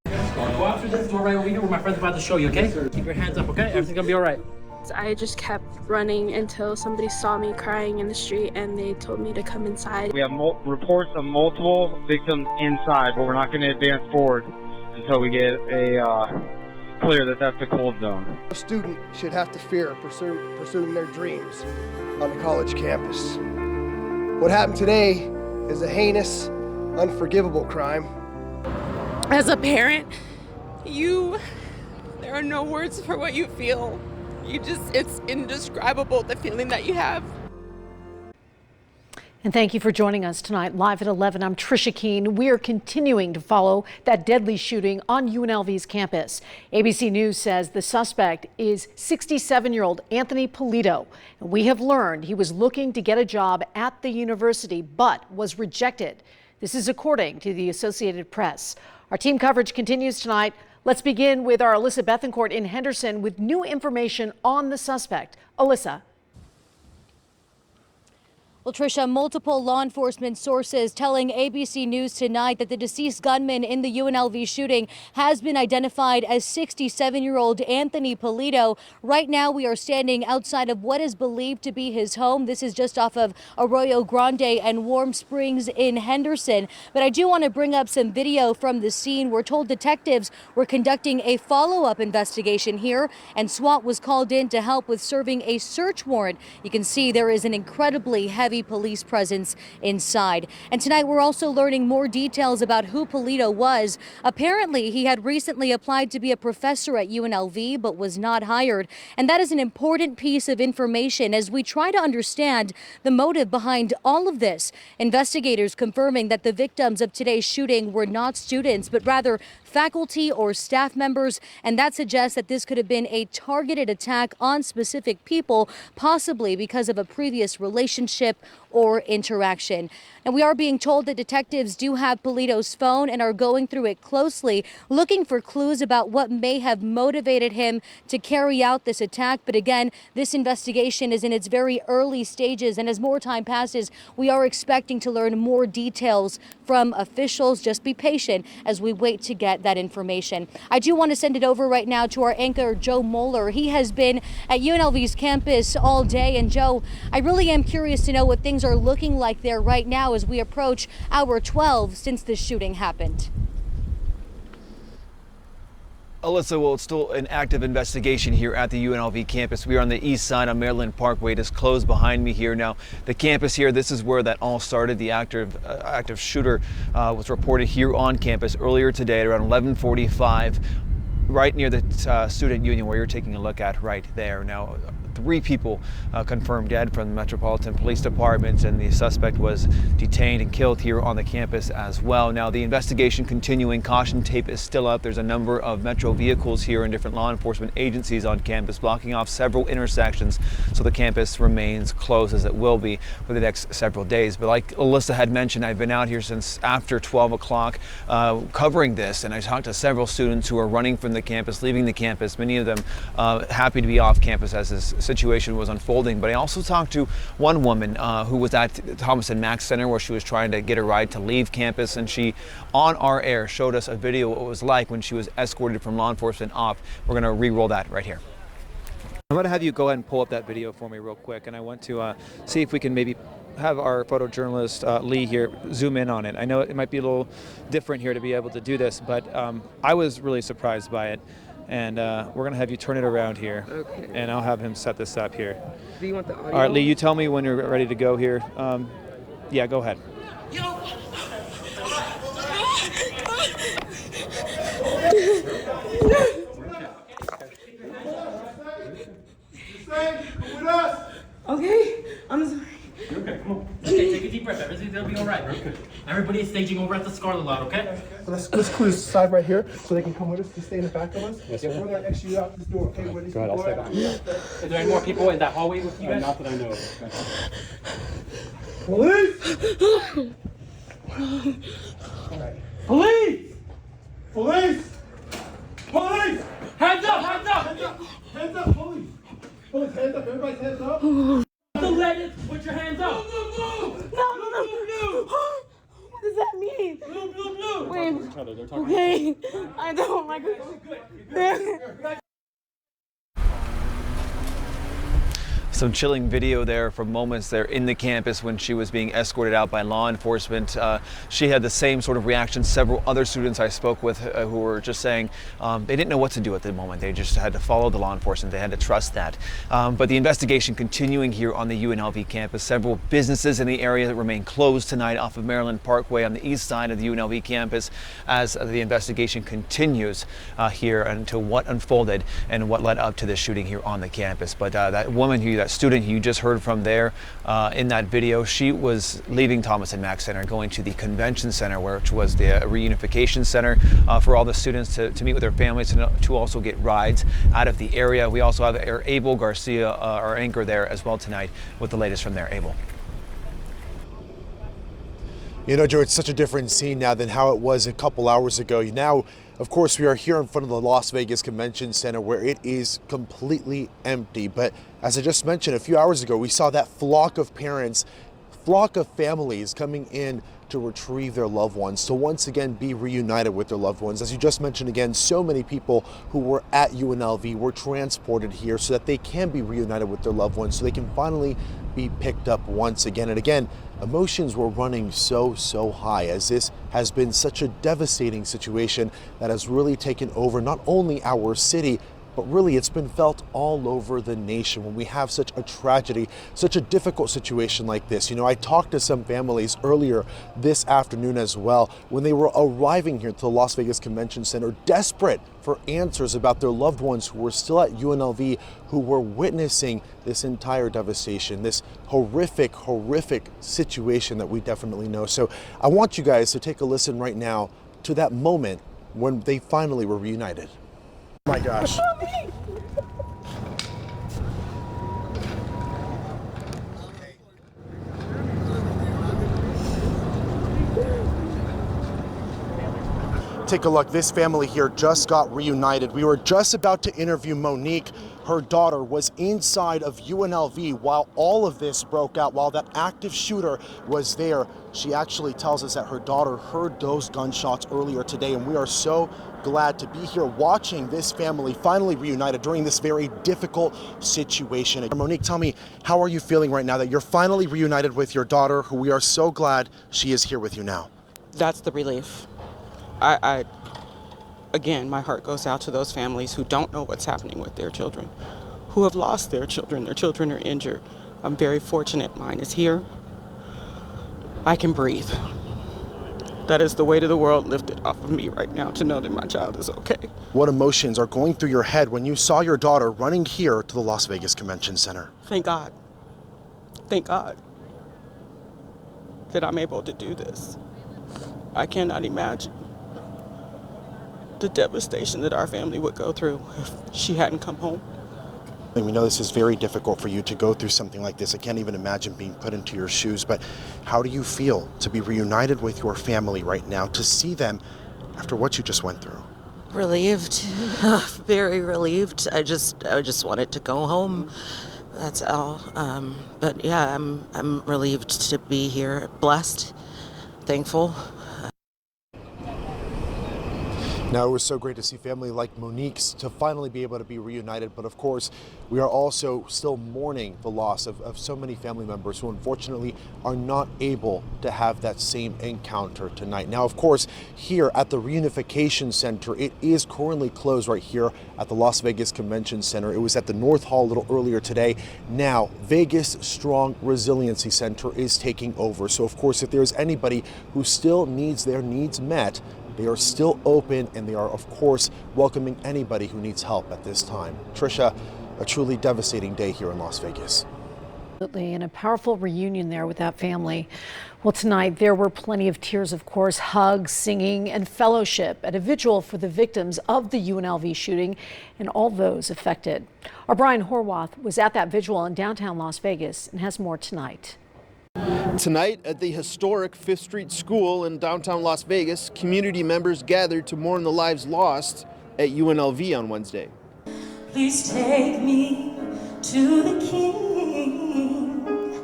Go out through this door right over here where my friend's about to show you, okay? Keep your hands up, okay? Everything's gonna be all right. I just kept running until somebody saw me crying in the street and they told me to come inside. We have reports of multiple victims inside, but we're not going to advance forward until we get a clear that that's a cold zone. A student should have to fear pursuing their dreams on the college campus. What happened today is a heinous, unforgivable crime. As a parent, there are no words for what you feel. It's indescribable, the feeling that you have. And thank you for joining us tonight. Live at 11, I'm Trisha Keene. We are continuing to follow that deadly shooting on UNLV's campus. ABC News says the suspect is 67-year-old Anthony Polito. And we have learned he was looking to get a job at the university, but was rejected. This is according to the Associated Press. Our team coverage continues tonight. Let's begin with our Alyssa Bethencourt in Henderson with new information on the suspect. Alyssa. Well, Tricia, multiple law enforcement sources telling ABC News tonight that the deceased gunman in the UNLV shooting has been identified as 67-year-old Anthony Polito. Right now, we are standing outside of what is believed to be his home. This is just off of Arroyo Grande and Warm Springs in Henderson. But I do want to bring up some video from the scene. We're told detectives were conducting a follow-up investigation here, and SWAT was called in to help with serving a search warrant. You can see there is an incredibly heavy heavy police presence inside. And tonight we're also learning more details about who Polito was. Apparently, he had recently applied to be a professor at UNLV, but was not hired. And that is an important piece of information as we try to understand the motive behind all of this. Investigators confirming that the victims of today's shooting were not students, but rather faculty or staff members, and that suggests that this could have been a targeted attack on specific people, possibly because of a previous relationship or interaction. And we are being told that detectives do have Polito's phone and are going through it closely, looking for clues about what may have motivated him to carry out this attack. But again, this investigation is in its very early stages, and as more time passes, we are expecting to learn more details from officials. Just be patient as we wait to get that information. I do want to send it over right now to our anchor, Joe Moeller. He has been at UNLV's campus all day. And Joe, I really am curious to know what things are looking like there right now as we approach hour 12 since this shooting happened. Alyssa, well, it's still an active investigation here at the UNLV campus. We are on the east side on Maryland Parkway. It is closed behind me here. Now, the campus here, this is where that all started. The active shooter was reported here on campus earlier today at around 11:45, right near the student union where you're taking a look at right there. Now, 3 people confirmed dead from the Metropolitan Police Department, and the suspect was detained and killed here on the campus as well. Now, the investigation continuing. Caution tape is still up. There's a number of Metro vehicles here and different law enforcement agencies on campus blocking off several intersections, so the campus remains closed, as it will be for the next several days. But like Alyssa had mentioned, I've been out here since after 12 o'clock covering this, and I talked to several students who are running from the campus, leaving the campus, many of them happy to be off campus as this situation was unfolding. But I also talked to one woman who was at Thomas and Mack Center where she was trying to get a ride to leave campus, and she on our air showed us a video of what it was like when she was escorted from law enforcement off. We're going to re-roll that right here. I'm going to have you go ahead and pull up that video for me real quick, and I want to see if we can maybe have our photojournalist Lee here zoom in on it. I know it might be a little different here to be able to do this, but I was really surprised by it. And we're going to have you turn it around here. Okay. And I'll have him set this up here. Do you want the audio? All right, Lee, you tell me when you're ready to go here. Yeah, go ahead. Okay, I'm sorry. Okay, come on. Okay, take a deep breath. Everything's gonna be all right. Okay. Everybody is staging over at the Scarlet Lot, okay? Let's clear this side right here so they can come with us to stay in the back of us. Yes, sir. We're gonna exit you out this door, okay? Where these Go ahead, I'll stay behind you. Is there any more people in that hallway with you guys? Not that I know of. Police! Police! Police! Police! Hands up! Hands up! Hands up! Hands up, police! Police, hands up! Everybody's hands up! The ladies, put your hands up! Blue, blue, blue! No! What does that mean? Blue, blue, blue! Wait. Okay. I don't like it. Some chilling video there from moments there in the campus when she was being escorted out by law enforcement. She had the same sort of reaction. Several other students I spoke with who were just saying they didn't know what to do at the moment. They just had to follow the law enforcement. They had to trust that. But the investigation continuing here on the UNLV campus. Several businesses in the area that remain closed tonight off of Maryland Parkway on the east side of the UNLV campus as the investigation continues here into what unfolded and what led up to this shooting here on the campus. But that woman who, that student who you just heard from there in that video, she was leaving Thomas and Mack Center, going to the convention center, which was the reunification center for all the students to meet with their families and to also get rides out of the area. We also have Abel Garcia, our anchor there as well tonight, with the latest from there. Abel. You know, Joe, it's such a different scene now than how it was a couple hours ago. Now, of course, we are here in front of the Las Vegas Convention Center where it is completely empty. But as I just mentioned a few hours ago, we saw that flock of parents, flock of families coming in to retrieve their loved ones, to once again be reunited with their loved ones. As you just mentioned again, so many people who were at UNLV were transported here so that they can be reunited with their loved ones, so they can finally be picked up once again. And again, emotions were running so high as this has been such a devastating situation that has really taken over not only our city, but really it's been felt all over the nation when we have such a tragedy, such a difficult situation like this. You know, I talked to some families earlier this afternoon as well when they were arriving here to the Las Vegas Convention Center, desperate for answers about their loved ones who were still at UNLV, who were witnessing this entire devastation, this horrific, horrific situation that we definitely know. So I want you guys to take a listen right now to that moment when they finally were reunited. Oh my gosh. Take a look, this family here just got reunited. We were just about to interview Monique. Her daughter was inside of UNLV while all of this broke out, while that active shooter was there. She actually tells us that her daughter heard those gunshots earlier today, and we are so glad to be here watching this family finally reunited during this very difficult situation. Monique, tell me, how are you feeling right now that you're finally reunited with your daughter, who we are so glad she is here with you now? That's the relief. Again, my heart goes out to those families who don't know what's happening with their children, who have lost their children are injured. I'm very fortunate mine is here. I can breathe. That is the weight of the world lifted off of me right now to know that my child is okay. What emotions are going through your head when you saw your daughter running here to the Las Vegas Convention Center? Thank God. Thank God that I'm able to do this. I cannot imagine the devastation that our family would go through if she hadn't come home. And we know this is very difficult for you to go through something like this. I can't even imagine being put into your shoes, but how do you feel to be reunited with your family right now, to see them after what you just went through? Relieved, very relieved. I just wanted to go home. That's all. But yeah, I'm relieved to be here, blessed, thankful. Now, it was so great to see family like Monique's to finally be able to be reunited, but of course, we are also still mourning the loss of so many family members who unfortunately are not able to have that same encounter tonight. Now, of course, here at the Reunification Center, it is currently closed right here at the Las Vegas Convention Center. It was at the North Hall a little earlier today. Now, Vegas Strong Resiliency Center is taking over. So, of course, if there's anybody who still needs their needs met, they are still open, and they are, of course, welcoming anybody who needs help at this time. Tricia, a truly devastating day here in Las Vegas. Absolutely, and a powerful reunion there with that family. Well, tonight there were plenty of tears, of course, hugs, singing, and fellowship at a vigil for the victims of the UNLV shooting and all those affected. Our Brian Horwath was at that vigil in downtown Las Vegas and has more tonight. Tonight at the historic 5th Street School in downtown Las Vegas, community members gathered to mourn the lives lost at UNLV on Wednesday. Please take me to the King.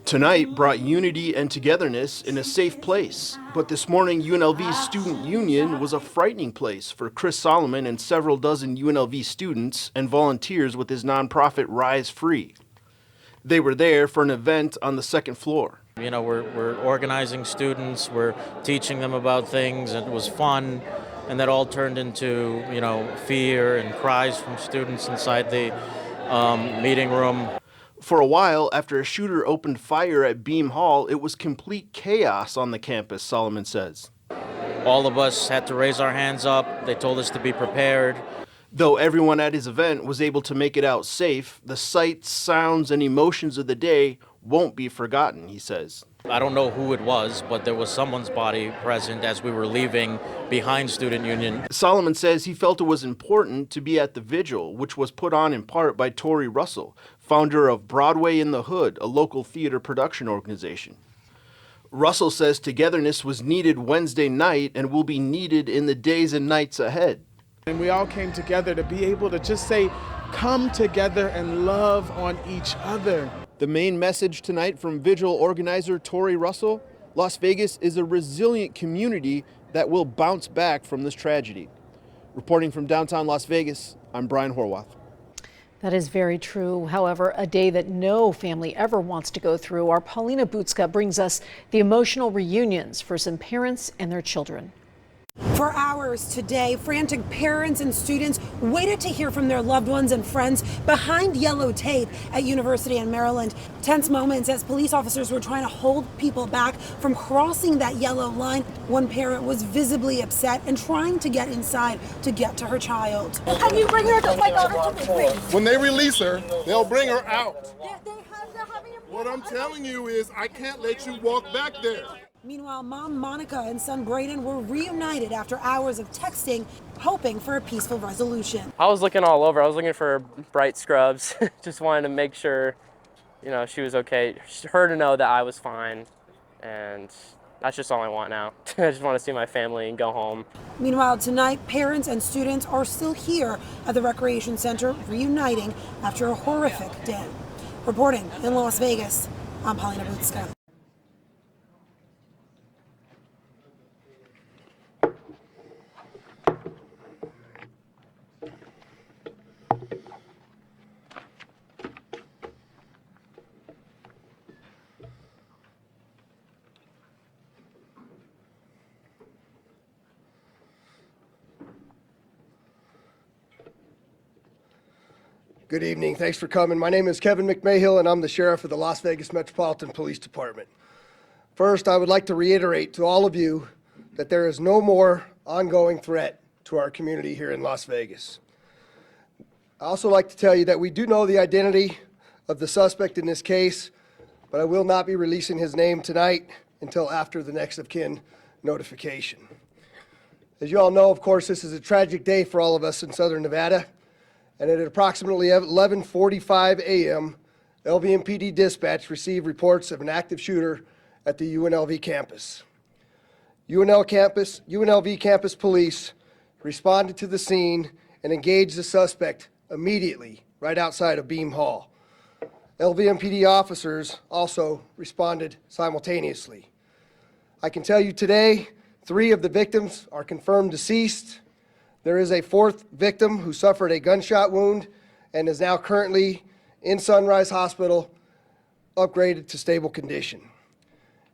Tonight brought unity and togetherness in a safe place, but this morning UNLV's student union was a frightening place for Chris Solomon and several dozen UNLV students and volunteers with his nonprofit Rise Free. They were there for an event on the second floor. You know, we're organizing students, we're teaching them about things, and it was fun, and that all turned into, you know, fear and cries from students inside the meeting room. For a while, after a shooter opened fire at Beam Hall, it was complete chaos on the campus, Solomon says. All of us had to raise our hands up. They told us to be prepared. Though everyone at his event was able to make it out safe, the sights, sounds, and emotions of the day won't be forgotten, he says. I don't know who it was, but there was someone's body present as we were leaving behind Student Union. Solomon says he felt it was important to be at the vigil, which was put on in part by Tori Russell, founder of Broadway in the Hood, a local theater production organization. Russell says togetherness was needed Wednesday night and will be needed in the days and nights ahead. And we all came together to be able to just say, come together and love on each other. The main message tonight from vigil organizer Tori Russell, Las Vegas is a resilient community that will bounce back from this tragedy. Reporting from downtown Las Vegas, I'm Brian Horwath. That is very true. However, a day that no family ever wants to go through. Our Paulina Butska brings us the emotional reunions for some parents and their children. For hours today, frantic parents and students waited to hear from their loved ones and friends behind yellow tape at University in Maryland. Tense moments as police officers were trying to hold people back from crossing that yellow line. One parent was visibly upset and trying to get inside to get to her child. Can you bring her to my daughter to me? When they release her, they'll bring her out. What I'm telling you is I can't let you walk back there. Meanwhile, mom Monica and son Braden were reunited after hours of texting, hoping for a peaceful resolution. I was looking all over. I was looking for bright scrubs. Just wanted to make sure, she was okay. Her to know that I was fine. And that's just all I want now. I just want to see my family and go home. Meanwhile, tonight, parents and students are still here at the Recreation Center reuniting after a horrific day. Reporting in Las Vegas, I'm Paulina Butska. Good evening. Thanks for coming. My name is Kevin McMahill, and I'm the sheriff of the Las Vegas Metropolitan Police Department. First, I would like to reiterate to all of you that there is no more ongoing threat to our community here in Las Vegas. I also like to tell you that we do know the identity of the suspect in this case, but I will not be releasing his name tonight until after the next of kin notification. As you all know, of course, this is a tragic day for all of us in Southern Nevada. And at approximately 11:45 a.m., LVMPD dispatch received reports of an active shooter at the UNLV campus. UNLV campus police responded to the scene and engaged the suspect immediately right outside of Beam Hall. LVMPD officers also responded simultaneously. I can tell you today, 3 of the victims are confirmed deceased. There is a 4th victim who suffered a gunshot wound and is now currently in Sunrise Hospital, upgraded to stable condition.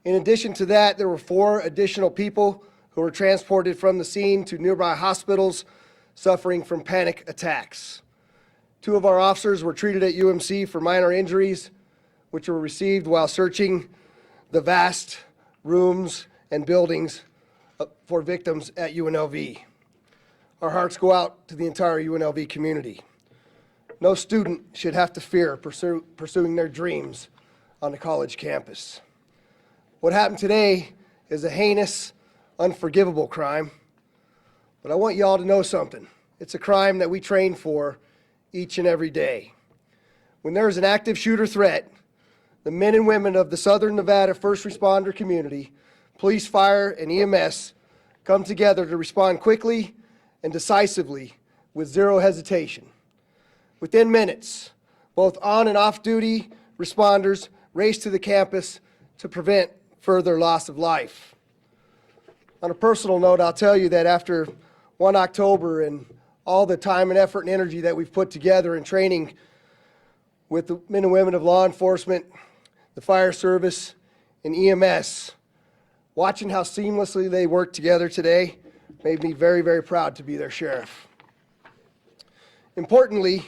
In addition to that, there were 4 additional people who were transported from the scene to nearby hospitals suffering from panic attacks. 2 of our officers were treated at UMC for minor injuries, which were received while searching the vast rooms and buildings for victims at UNLV. Our hearts go out to the entire UNLV community. No student should have to fear pursuing their dreams on the college campus. What happened today is a heinous, unforgivable crime, but I want you all to know something. It's a crime that we train for each and every day. When there is an active shooter threat, the men and women of the Southern Nevada first responder community, police, fire, and EMS come together to respond quickly and decisively with zero hesitation. Within minutes, both on and off duty responders race to the campus to prevent further loss of life. On a personal note, I'll tell you that after 1 October and all the time and effort and energy that we've put together in training with the men and women of law enforcement, the fire service, and EMS, watching how seamlessly they work together today made me very, very proud to be their sheriff. Importantly,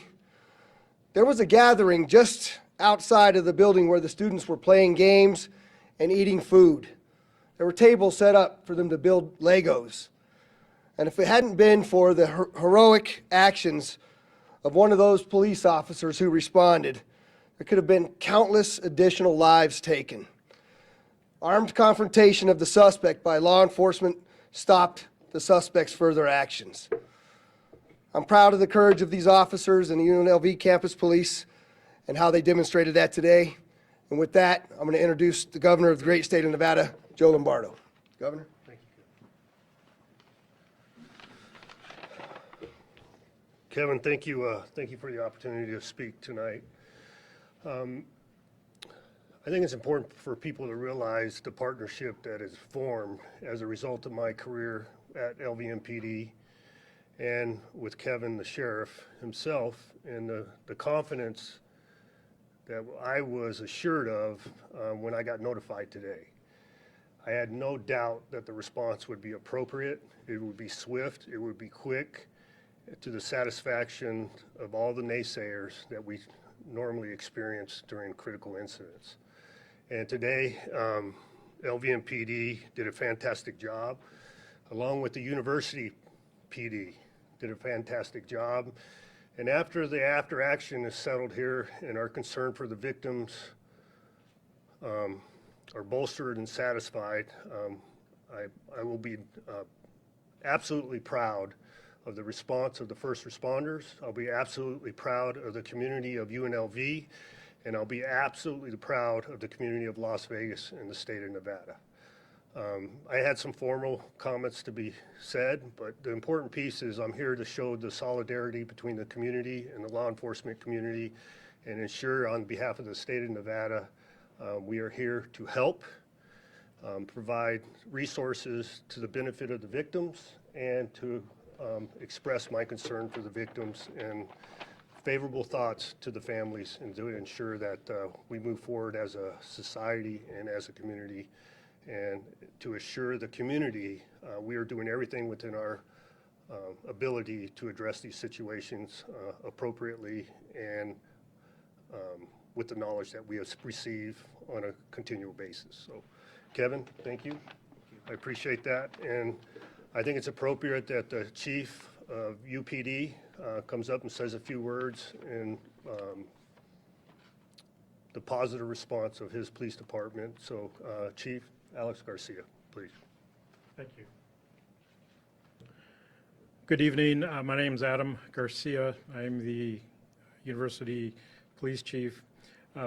there was a gathering just outside of the building where the students were playing games and eating food. There were tables set up for them to build Legos. And if it hadn't been for the heroic actions of one of those police officers who responded, there could have been countless additional lives taken. Armed confrontation of the suspect by law enforcement stopped the suspect's further actions. I'm proud of the courage of these officers and the UNLV campus police and how they demonstrated that today. And with that, I'm going to introduce the governor of the great state of Nevada, Joe Lombardo. Governor. Thank you. Kevin, thank you for the opportunity to speak tonight. I think it's important for people to realize the partnership that is formed as a result of my career at LVMPD and with Kevin, the sheriff himself, and the confidence that I was assured of when I got notified today. I had no doubt that the response would be appropriate, it would be swift, it would be quick, to the satisfaction of all the naysayers that we normally experience during critical incidents. And today, LVMPD did a fantastic job, along with the University PD did a fantastic job. And after the after action is settled here and our concern for the victims are bolstered and satisfied, I will be absolutely proud of the response of the first responders. I'll be absolutely proud of the community of UNLV, and I'll be absolutely proud of the community of Las Vegas and the state of Nevada. I had some formal comments to be said, but the important piece is I'm here to show the solidarity between the community and the law enforcement community and ensure on behalf of the state of Nevada, we are here to help, provide resources to the benefit of the victims and to express my concern for the victims and favorable thoughts to the families and to ensure that we move forward as a society and as a community, and to assure the community we are doing everything within our ability to address these situations appropriately and with the knowledge that we receive on a continual basis. So, Kevin, thank you. I appreciate that. And I think it's appropriate that the chief of UPD comes up and says a few words in the positive response of his police department. So, Chief Alex Garcia, please. Thank you. Good evening. My name is Adam Garcia. I'm the University Police Chief.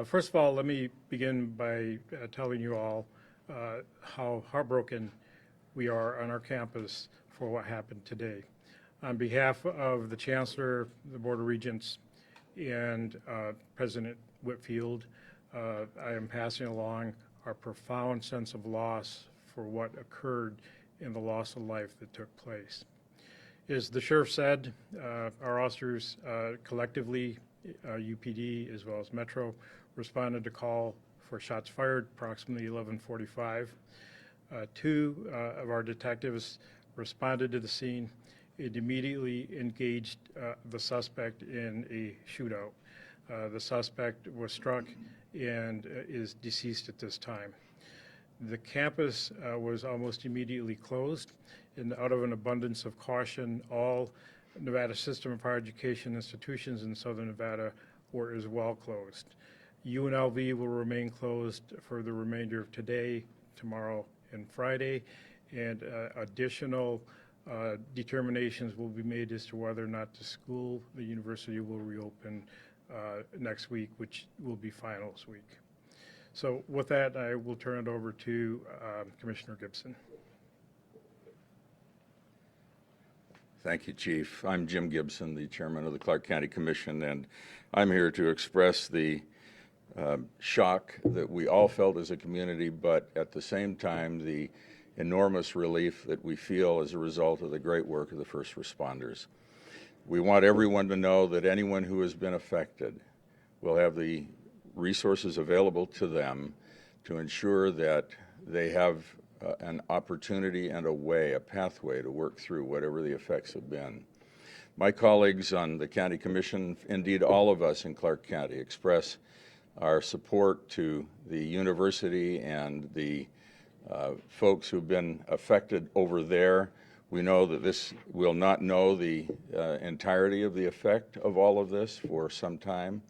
First of all, let me begin by telling you all how heartbroken we are on our campus for what happened today. On behalf of the Chancellor, the Board of Regents, and President Whitfield, I am passing along our profound sense of loss for what occurred in the loss of life that took place. As the sheriff said, our officers collectively, UPD as well as Metro, responded to call for shots fired approximately 11:45. Two of our detectives responded to the scene and immediately engaged the suspect in a shootout. The suspect was struck and is deceased at this time. The campus was almost immediately closed, and out of an abundance of caution, all Nevada System of Higher Education institutions in Southern Nevada were as well closed. UNLV will remain closed for the remainder of today, tomorrow, and Friday, and additional determinations will be made as to whether or not the university will reopen next week, which will be finals week. So with that, I will turn it over to Commissioner Gibson. Thank you, Chief. I'm Jim Gibson, the chairman of the Clark County Commission, and I'm here to express the shock that we all felt as a community, but at the same time, the enormous relief that we feel as a result of the great work of the first responders. We want everyone to know that anyone who has been affected will have the resources available to them to ensure that they have an opportunity and a pathway to work through whatever the effects have been. My colleagues on the County Commission, indeed all of us in Clark County, express our support to the university and the folks who've been affected over there. We know that this will not know the entirety of the effect of all of this for some time,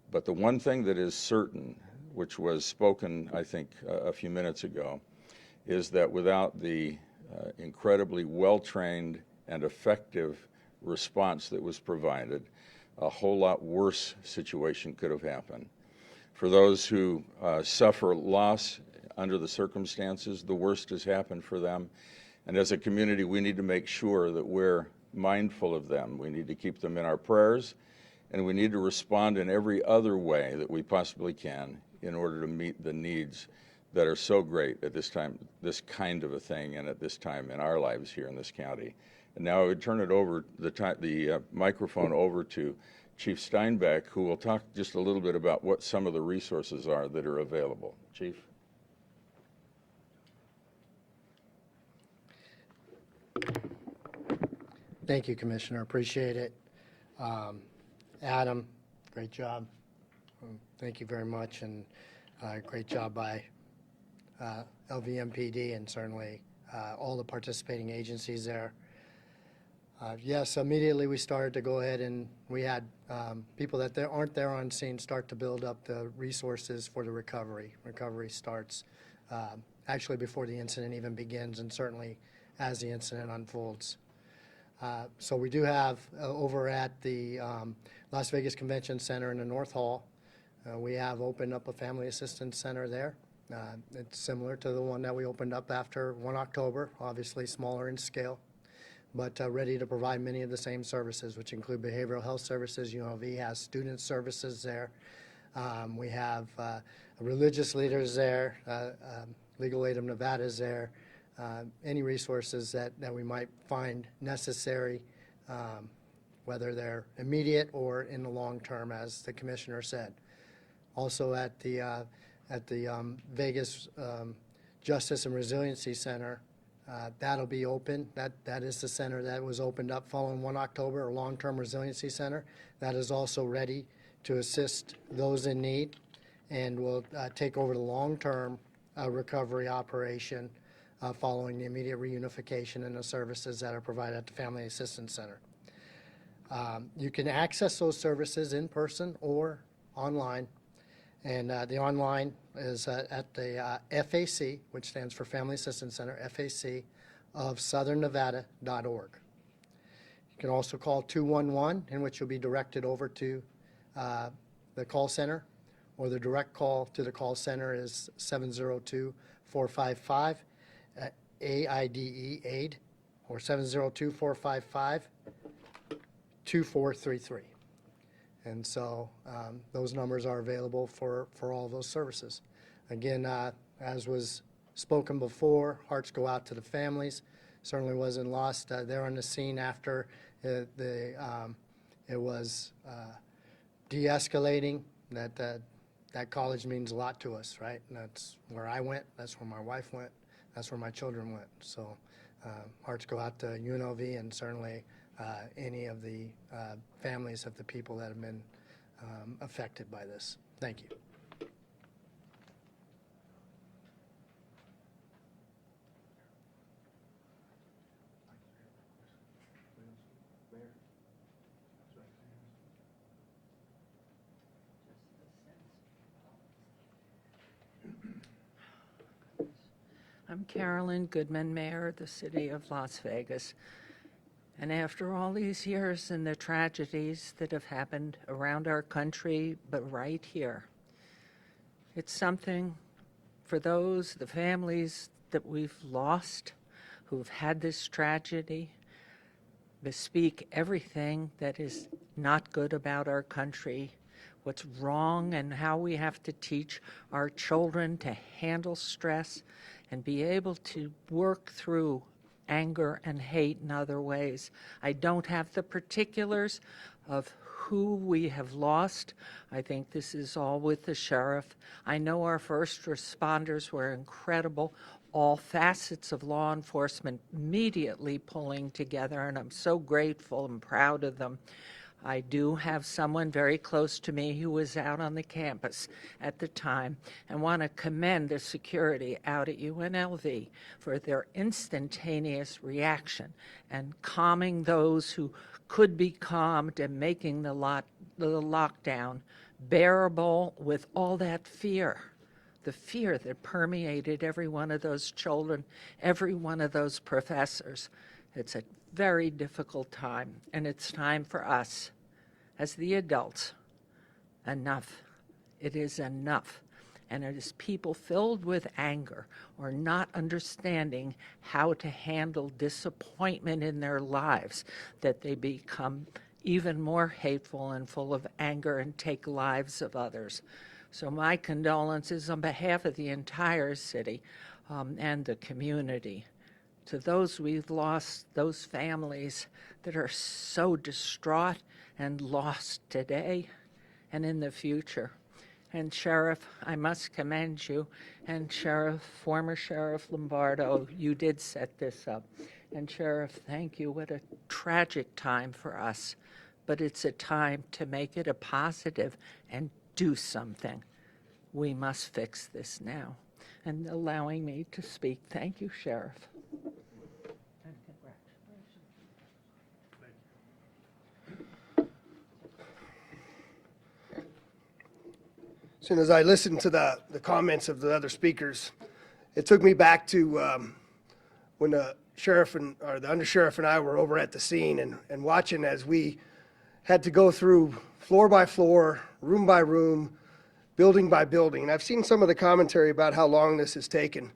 but the one thing that is certain, which was spoken, I think, a few minutes ago, is that without the incredibly well-trained and effective response that was provided, a whole lot worse situation could have happened. For those who suffer loss under the circumstances, the worst has happened for them. And as a community, we need to make sure that we're mindful of them. We need to keep them in our prayers, and we need to respond in every other way that we possibly can in order to meet the needs that are so great at this time, this kind of a thing, and at this time in our lives here in this county. And now I would turn it over, the microphone over to Chief Steinbeck, who will talk just a little bit about what some of the resources are that are available. Chief? Thank you, Commissioner. Appreciate it. Adam, great job. Thank you very much, and great job by LVMPD and certainly all the participating agencies there. Yes, immediately we started to go ahead and we had people that aren't there on scene start to build up the resources for the recovery. Recovery starts actually before the incident even begins, and certainly as the incident unfolds. So we do have over at the Las Vegas Convention Center in the North Hall, we have opened up a family assistance center there. It's similar to the one that we opened up after 1 October, obviously smaller in scale, but ready to provide many of the same services, which include behavioral health services. UNLV has student services there. We have religious leaders there. Legal Aid of Nevada is there. Any resources that we might find necessary, whether they're immediate or in the long term, as the Commissioner said. Also at the Vegas Justice and Resiliency Center, that'll be open. That is the center that was opened up following 1 October, a long-term resiliency center. That is also ready to assist those in need and will take over the long-term recovery operation following the immediate reunification and the services that are provided at the Family Assistance Center. You can access those services in person or online. And the online is at the FAC, which stands for Family Assistance Center, FAC of southernnevada.org. You can also call 211, in which you'll be directed over to the call center, or the direct call to the call center is 702-455-AIDE, AID, or 702-455-2433. And so those numbers are available for all those services. Again, as was spoken before, hearts go out to the families. Certainly wasn't lost. They're on the scene after it was de-escalating. That college means a lot to us, right? And that's where I went. That's where my wife went. That's where my children went. So hearts go out to UNLV and certainly any of the families of the people that have been affected by this. Thank you. I'm Carolyn Goodman, Mayor of the City of Las Vegas. And after all these years and the tragedies that have happened around our country, but right here, it's something for those, the families that we've lost, who've had this tragedy, bespeak everything that is not good about our country, what's wrong, and how we have to teach our children to handle stress and be able to work through anger and hate in other ways. I don't have the particulars of who we have lost. I think this is all with the sheriff. I know our first responders were incredible, all facets of law enforcement immediately pulling together, and I'm so grateful and proud of them. I do have someone very close to me who was out on the campus at the time, and want to commend the security out at UNLV for their instantaneous reaction and calming those who could be calmed and making the lockdown bearable with all that fear. The fear that permeated every one of those children, every one of those professors. It's a very difficult time, and it's time for us, as the adults, enough. It is enough. And it is people filled with anger or not understanding how to handle disappointment in their lives that they become even more hateful and full of anger and take lives of others. So my condolences on behalf of the entire city and the community to those we've lost, those families that are so distraught and lost today and in the future. And Sheriff, I must commend you, and former Sheriff Lombardo, you did set this up. And Sheriff, thank you. What a tragic time for us. But it's a time to make it a positive and do something. We must fix this now. And allowing me to speak. Thank you, Sheriff. And congratulations. As soon as I listened to the comments of the other speakers, it took me back to when the sheriff or the undersheriff and I were over at the scene and watching as we had to go through floor by floor, room by room, building by building. And I've seen some of the commentary about how long this has taken.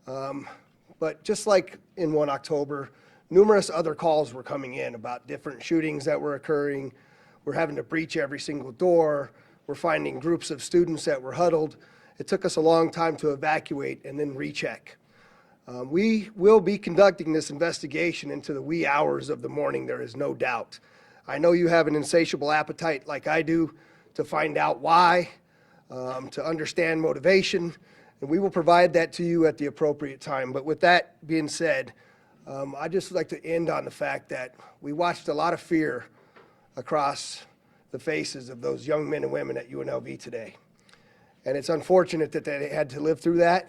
But just like in 1 October, numerous other calls were coming in about different shootings that were occurring. We're having to breach every single door. We're finding groups of students that were huddled. It took us a long time to evacuate and then recheck. We will be conducting this investigation into the wee hours of the morning, there is no doubt. I know you have an insatiable appetite like I do to find out why, to understand motivation, and we will provide that to you at the appropriate time. But with that being said, I'd just like to end on the fact that we watched a lot of fear across the faces of those young men and women at UNLV today. And it's unfortunate that they had to live through that.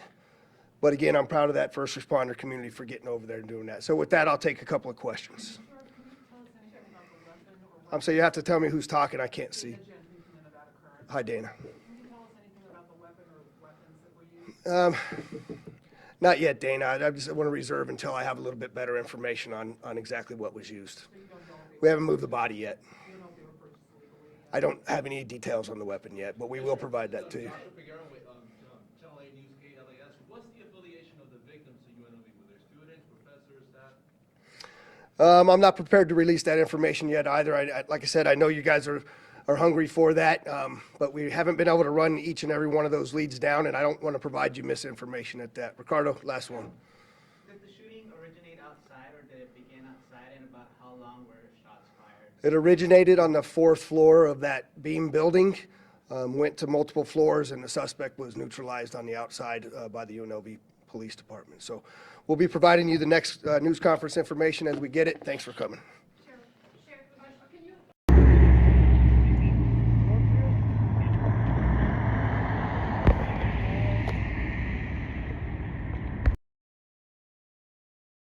But again, I'm proud of that first responder community for getting over there and doing that. So with that, I'll take a couple of questions. I'm sorry, you have to tell me who's talking. I can't see. Hi, Dana. Not yet, Dana. I just want to reserve until I have a little bit better information on exactly what was used. We haven't moved the body yet. I don't have any details on the weapon yet, but we will provide that to you. I'm not prepared to release that information yet either. Like I said, I know you guys are hungry for that, but we haven't been able to run each and every one of those leads down, and I don't want to provide you misinformation at that. Ricardo, last one. Did the shooting originate outside, or did it begin outside, and about how long were shots fired? It originated on the 4th floor of that beam building, went to multiple floors, and the suspect was neutralized on the outside by the UNLV Police Department. So we'll be providing you the next news conference information as we get it. Thanks for coming.